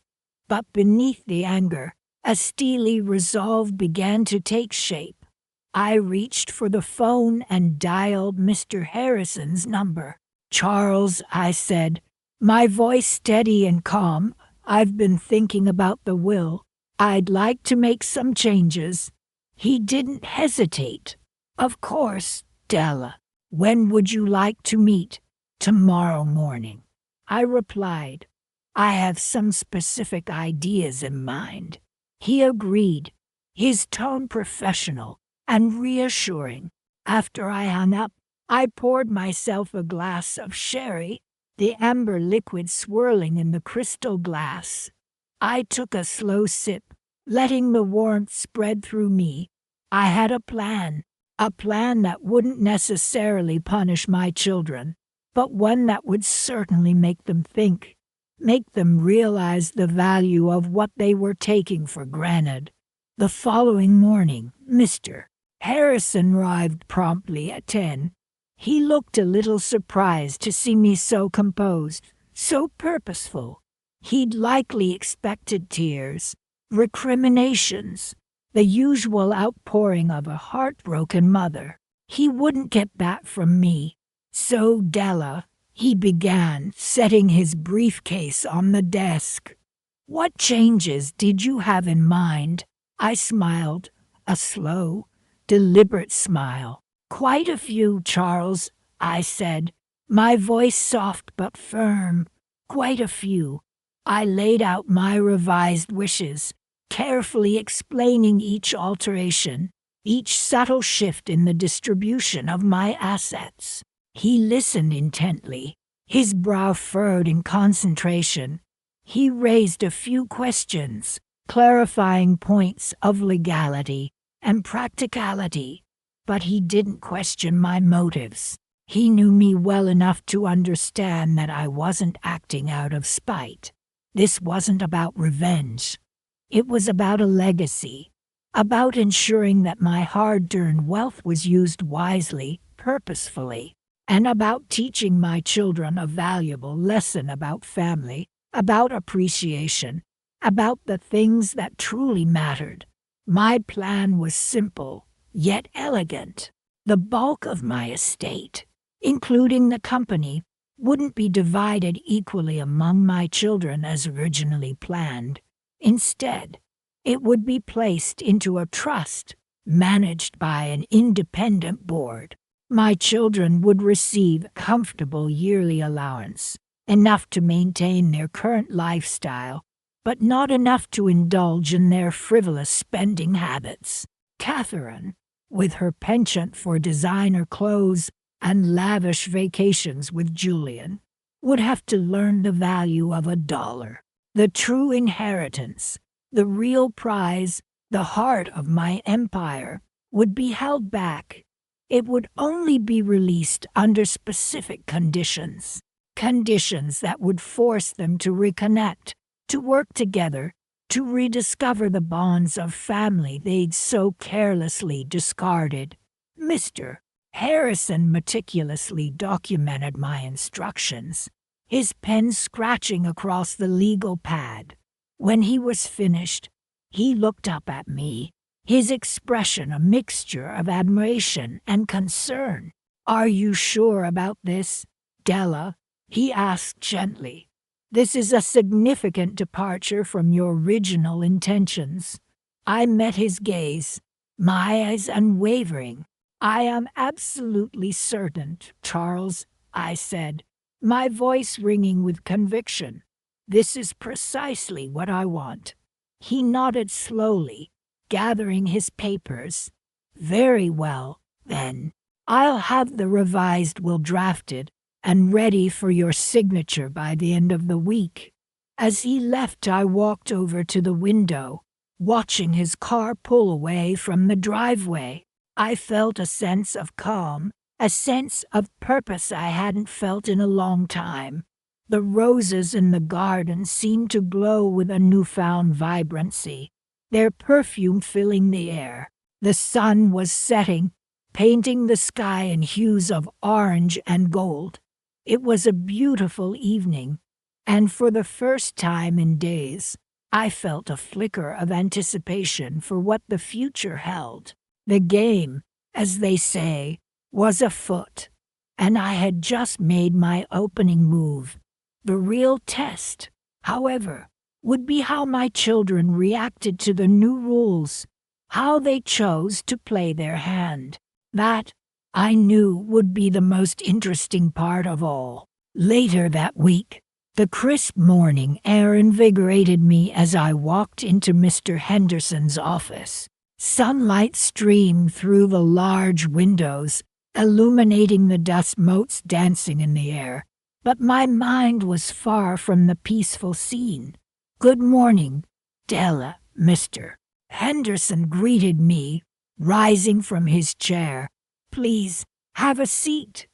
But beneath the anger, a steely resolve began to take shape. I reached for the phone and dialed Mr. Harrison's number. "Charles," I said, my voice steady and calm, "I've been thinking about the will. I'd like to make some changes." He didn't hesitate. "Of course, Della. When would you like to meet?" "Tomorrow morning," I replied. "I have some specific ideas in mind." He agreed, his tone professional and reassuring. After I hung up, I poured myself a glass of sherry, the amber liquid swirling in the crystal glass. I took a slow sip, letting the warmth spread through me. I had a plan that wouldn't necessarily punish my children, but one that would certainly make them think, make them realize the value of what they were taking for granted. The following morning, Mr. Harrison arrived promptly at 10. He looked a little surprised to see me so composed, so purposeful. He'd likely expected tears, recriminations, the usual outpouring of a heartbroken mother. He wouldn't get that from me. "So, Della," he began, setting his briefcase on the desk. "What changes did you have in mind?" I smiled, a slow, deliberate smile. "Quite a few, Charles," I said, my voice soft but firm. "Quite a few." I laid out my revised wishes, carefully explaining each alteration, each subtle shift in the distribution of my assets. He listened intently, his brow furrowed in concentration. He raised a few questions, clarifying points of legality and practicality, but he didn't question my motives. He knew me well enough to understand that I wasn't acting out of spite. This wasn't about revenge. It was about a legacy, about ensuring that my hard-earned wealth was used wisely, purposefully, and about teaching my children a valuable lesson about family, about appreciation, about the things that truly mattered. My plan was simple, yet elegant. The bulk of my estate, including the company, wouldn't be divided equally among my children as originally planned. Instead, it would be placed into a trust managed by an independent board. My children would receive a comfortable yearly allowance, enough to maintain their current lifestyle, but not enough to indulge in their frivolous spending habits. Catherine, with her penchant for designer clothes and lavish vacations with Julian, would have to learn the value of $1. The true inheritance, the real prize, the heart of my empire, would be held back. It would only be released under specific conditions, conditions that would force them to reconnect, to work together, to rediscover the bonds of family they'd so carelessly discarded. Mr. Harrison meticulously documented my instructions, his pen scratching across the legal pad. When he was finished, he looked up at me, his expression a mixture of admiration and concern. "Are you sure about this, Della?" he asked gently. "This is a significant departure from your original intentions." I met his gaze, my eyes unwavering. "I am absolutely certain, Charles," I said, my voice ringing with conviction. "This is precisely what I want." He nodded slowly, gathering his papers. "Very well, then. I'll have the revised will drafted and ready for your signature by the end of the week." As he left, I walked over to the window, watching his car pull away from the driveway. I felt a sense of calm, a sense of purpose I hadn't felt in a long time. The roses in the garden seemed to glow with a newfound vibrancy, their perfume filling the air. The sun was setting, painting the sky in hues of orange and gold. It was a beautiful evening, and for the first time in days, I felt a flicker of anticipation for what the future held. The game, as they say, was afoot, and I had just made my opening move. The real test, however, would be how my children reacted to the new rules, how they chose to play their hand. That, I knew, would be the most interesting part of all. Later that week, the crisp morning air invigorated me as I walked into Mr. Henderson's office. Sunlight streamed through the large windows, illuminating the dust motes dancing in the air. But my mind was far from the peaceful scene. "Good morning, Della," Mr. Henderson greeted me, rising from his chair. "Please, have a seat."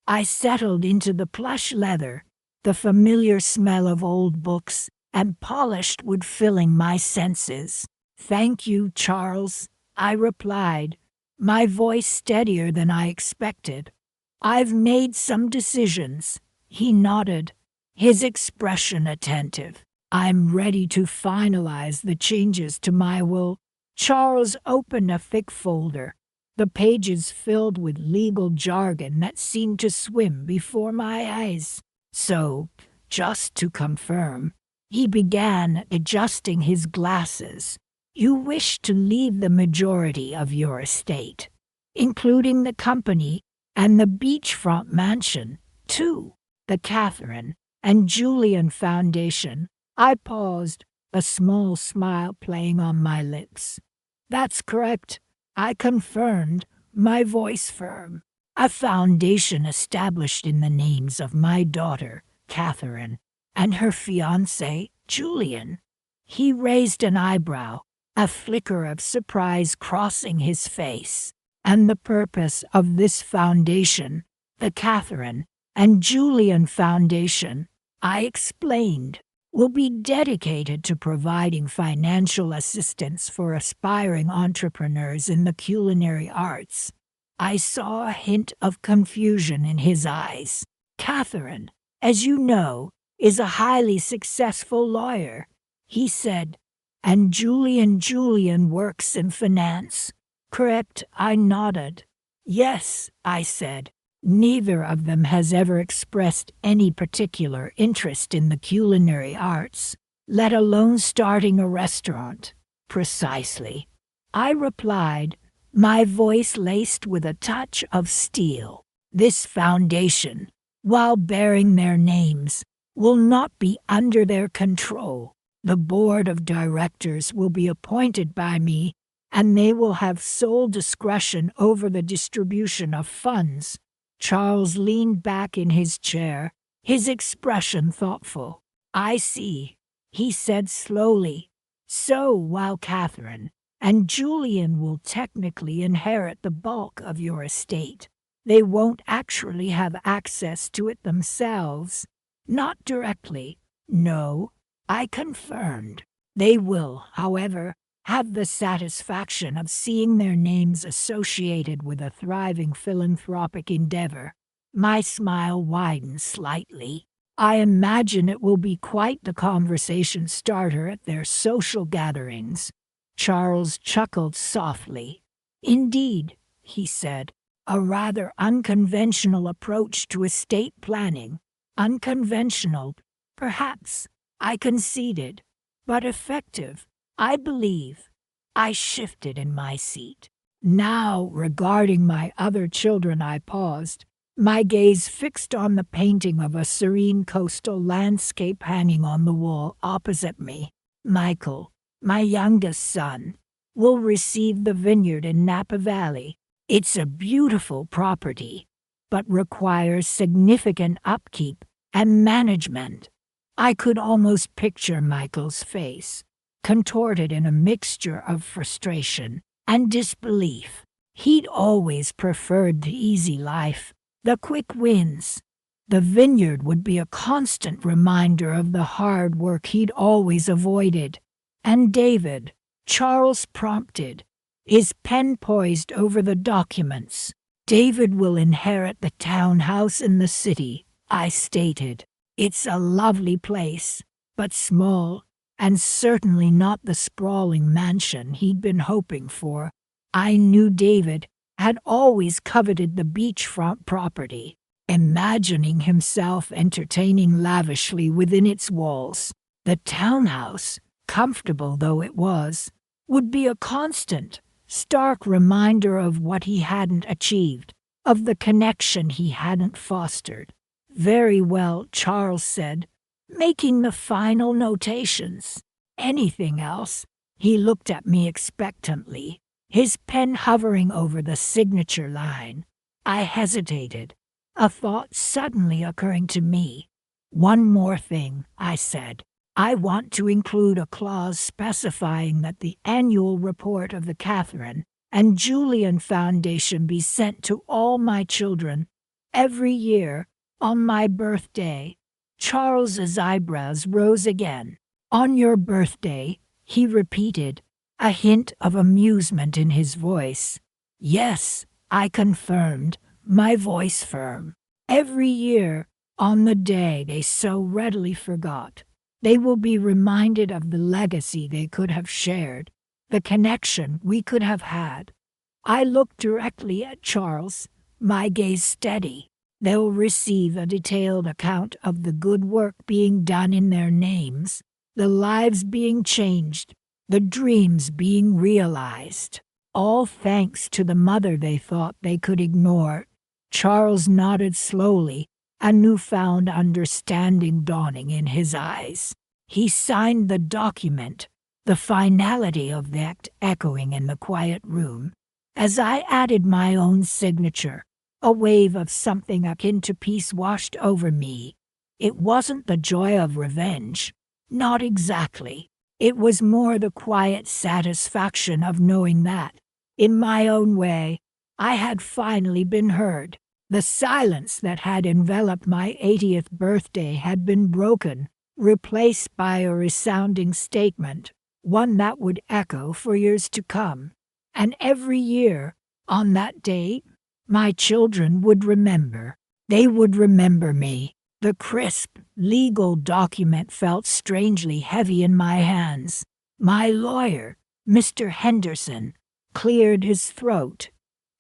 I settled into the plush leather, the familiar smell of old books and polished wood filling my senses. "Thank you, Charles," I replied, my voice steadier than I expected. "I've made some decisions." He nodded, his expression attentive. "I'm ready to finalize the changes to my will." Charles opened a thick folder, the pages filled with legal jargon that seemed to swim before my eyes. "So, just to confirm," he began, adjusting his glasses, "you wish to leave the majority of your estate, including the company and the beachfront mansion, too, the Catherine and Julian Foundation." I paused, a small smile playing on my lips. "That's correct," I confirmed, my voice firm. "A foundation established in the names of my daughter, Catherine, and her fiancé, Julian." He raised an eyebrow, a flicker of surprise crossing his face. "And the purpose of this foundation, the Catherine and Julian Foundation," I explained, "will be dedicated to providing financial assistance for aspiring entrepreneurs in the culinary arts." I saw a hint of confusion in his eyes. "Catherine, as you know, is a highly successful lawyer," he said, "and Julian works in finance." "Correct," I nodded. "Yes," I said. "Neither of them has ever expressed any particular interest in the culinary arts, let alone starting a restaurant." "Precisely," I replied, my voice laced with a touch of steel. "This foundation, while bearing their names, will not be under their control. The board of directors will be appointed by me, and they will have sole discretion over the distribution of funds." Charles leaned back in his chair, his expression thoughtful. "I see," he said slowly. "So, while Catherine and Julian will technically inherit the bulk of your estate, they won't actually have access to it themselves." "Not directly, no," I confirmed. "They will, however, have the satisfaction of seeing their names associated with a thriving philanthropic endeavor." My smile widened slightly. "I imagine it will be quite the conversation starter at their social gatherings." Charles chuckled softly. "Indeed," he said, "a rather unconventional approach to estate planning." "Unconventional, perhaps," I conceded, "but effective, I believe." I shifted in my seat. Now, regarding my other children, I paused, my gaze fixed on the painting of a serene coastal landscape hanging on the wall opposite me. "Michael, my youngest son, will receive the vineyard in Napa Valley. It's a beautiful property, but requires significant upkeep and management." I could almost picture Michael's face, contorted in a mixture of frustration and disbelief. He'd always preferred the easy life, the quick wins. The vineyard would be a constant reminder of the hard work he'd always avoided. And David, Charles prompted, his pen poised over the documents. David will inherit the townhouse in the city, I stated. It's a lovely place, but small, and certainly not the sprawling mansion he'd been hoping for. I knew David had always coveted the beachfront property, imagining himself entertaining lavishly within its walls. The townhouse, comfortable though it was, would be a constant, stark reminder of what he hadn't achieved, of the connection he hadn't fostered. Very well, Charles said, making the final notations. Anything else? He looked at me expectantly, his pen hovering over the signature line. I hesitated, a thought suddenly occurring to me. One more thing, I said. I want to include a clause specifying that the annual report of the Catherine and Julian Foundation be sent to all my children every year on my birthday. Charles's eyebrows rose again. On your birthday, he repeated, a hint of amusement in his voice. Yes, I confirmed, my voice firm. Every year, on the day they so readily forgot, they will be reminded of the legacy they could have shared, the connection we could have had. I looked directly at Charles, my gaze steady. They'll receive a detailed account of the good work being done in their names, the lives being changed, the dreams being realized, all thanks to the mother they thought they could ignore. Charles nodded slowly, a newfound understanding dawning in his eyes. He signed the document, the finality of the act echoing in the quiet room. As I added my own signature, a wave of something akin to peace washed over me. It wasn't the joy of revenge. Not exactly. It was more the quiet satisfaction of knowing that, in my own way, I had finally been heard. The silence that had enveloped my 80th birthday had been broken, replaced by a resounding statement, one that would echo for years to come. And every year, on that day, my children would remember. They would remember me. The crisp, legal document felt strangely heavy in my hands. My lawyer, Mr. Henderson, cleared his throat.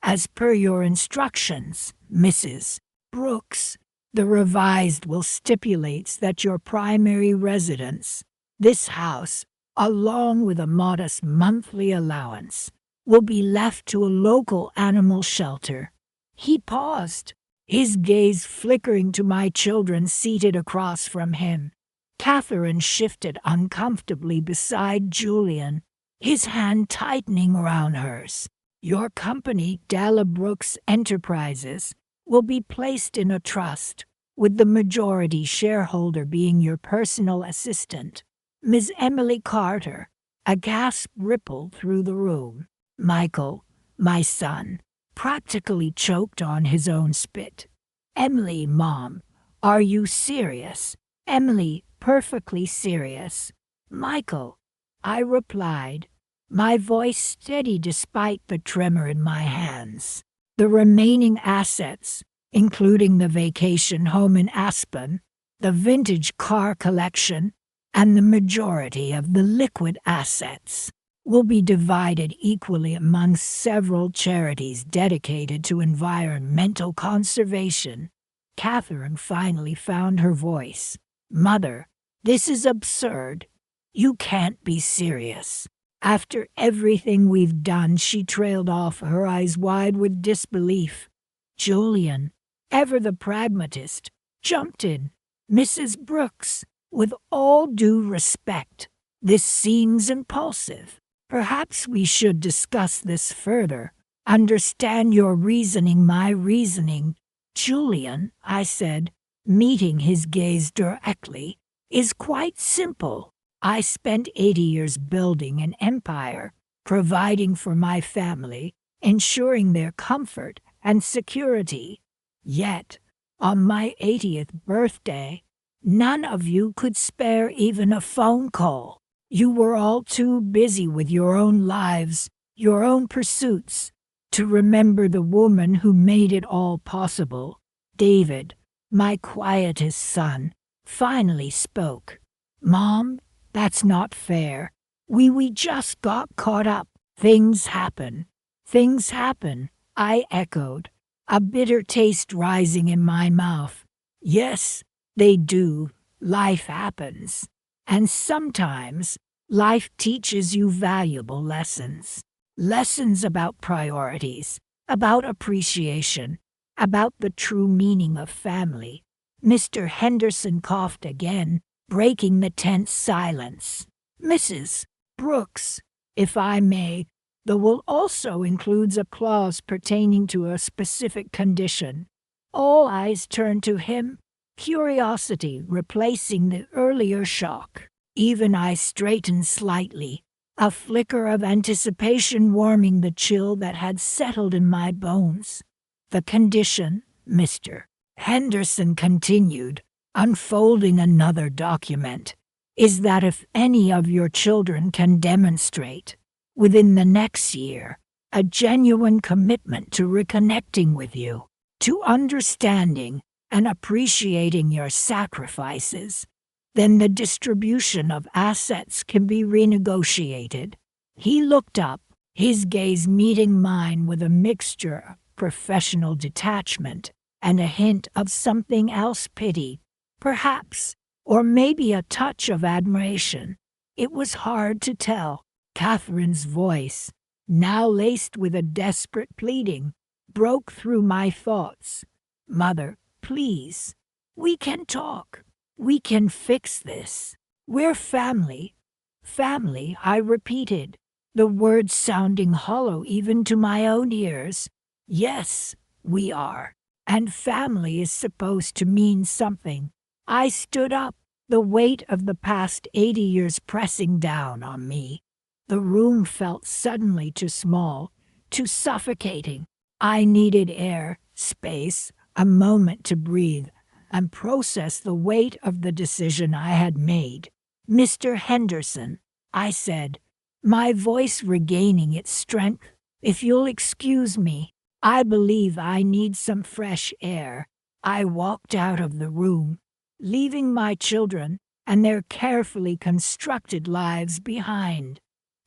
As per your instructions, Mrs. Brooks, the revised will stipulates that your primary residence, this house, along with a modest monthly allowance, will be left to a local animal shelter. He paused, his gaze flickering to my children seated across from him. Catherine shifted uncomfortably beside Julian, his hand tightening around hers. Your company, Della Brooks Enterprises, will be placed in a trust, with the majority shareholder being your personal assistant, Ms. Emily Carter. A gasp rippled through the room. Michael, my son, practically choked on his own spit. Emily, Mom, are you serious? Emily, perfectly serious. Michael, I replied, my voice steady despite the tremor in my hands. The remaining assets, including the vacation home in Aspen, the vintage car collection, and the majority of the liquid assets, will be divided equally among several charities dedicated to environmental conservation. Catherine finally found her voice. Mother, this is absurd. You can't be serious. After everything we've done, she trailed off, her eyes wide with disbelief. Julian, ever the pragmatist, jumped in. Mrs. Brooks, with all due respect, this seems impulsive. Perhaps we should discuss this further. Understand your reasoning, my reasoning. Julian, I said, meeting his gaze directly, is quite simple. I spent 80 years building an empire, providing for my family, ensuring their comfort and security. Yet, On my 80th birthday, none of you could spare even a phone call. You were all too busy with your own lives, your own pursuits, to remember the woman who made it all possible. David, my quietest son, finally spoke. Mom, that's not fair. We just got caught up. Things happen. Things happen, I echoed, a bitter taste rising in my mouth. Yes, they do. Life happens. And sometimes life teaches you valuable lessons. Lessons about priorities, about appreciation, about the true meaning of family. Mr. Henderson coughed again, breaking the tense silence. Mrs. Brooks, if I may, the will also includes a clause pertaining to a specific condition. All eyes turned to him, curiosity replacing the earlier shock. Even I straightened slightly, a flicker of anticipation warming the chill that had settled in my bones. The condition, Mr. Henderson continued, unfolding another document, is that if any of your children can demonstrate, within the next year, a genuine commitment to reconnecting with you, to understanding and appreciating your sacrifices, then the distribution of assets can be renegotiated. He looked up, his gaze meeting mine with a mixture of professional detachment and a hint of something else, pity, perhaps, or maybe a touch of admiration. It was hard to tell. Catherine's voice, now laced with a desperate pleading, broke through my thoughts. Mother, please, we can talk. We can fix this. We're family. Family, I repeated, the words sounding hollow even to my own ears. Yes, we are. And family is supposed to mean something. I stood up, the weight of the past 80 years pressing down on me. The room felt suddenly too small, too suffocating. I needed air, space, a moment to breathe and process the weight of the decision I had made. Mr. Henderson, I said, my voice regaining its strength, if you'll excuse me, I believe I need some fresh air. I walked out of the room, leaving my children and their carefully constructed lives behind.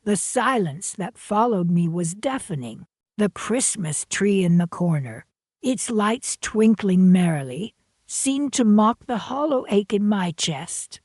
The silence that followed me was deafening. The Christmas tree in the corner, its lights twinkling merrily, seemed to mock the hollow ache in my chest.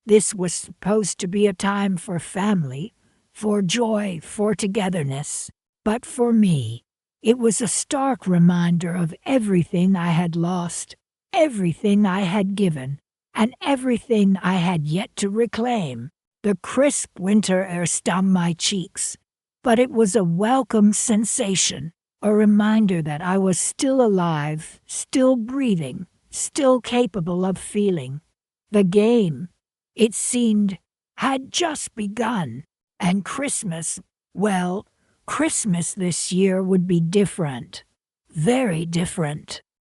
This was supposed to be a time for family, for joy, for togetherness. But for me, it was a stark reminder of everything I had lost, everything I had given, and everything I had yet to reclaim. The crisp winter air stung my cheeks, but it was a welcome sensation, a reminder that I was still alive, still breathing, still capable of feeling. The game, it seemed, had just begun, and Christmas, well, Christmas this year would be different, very different.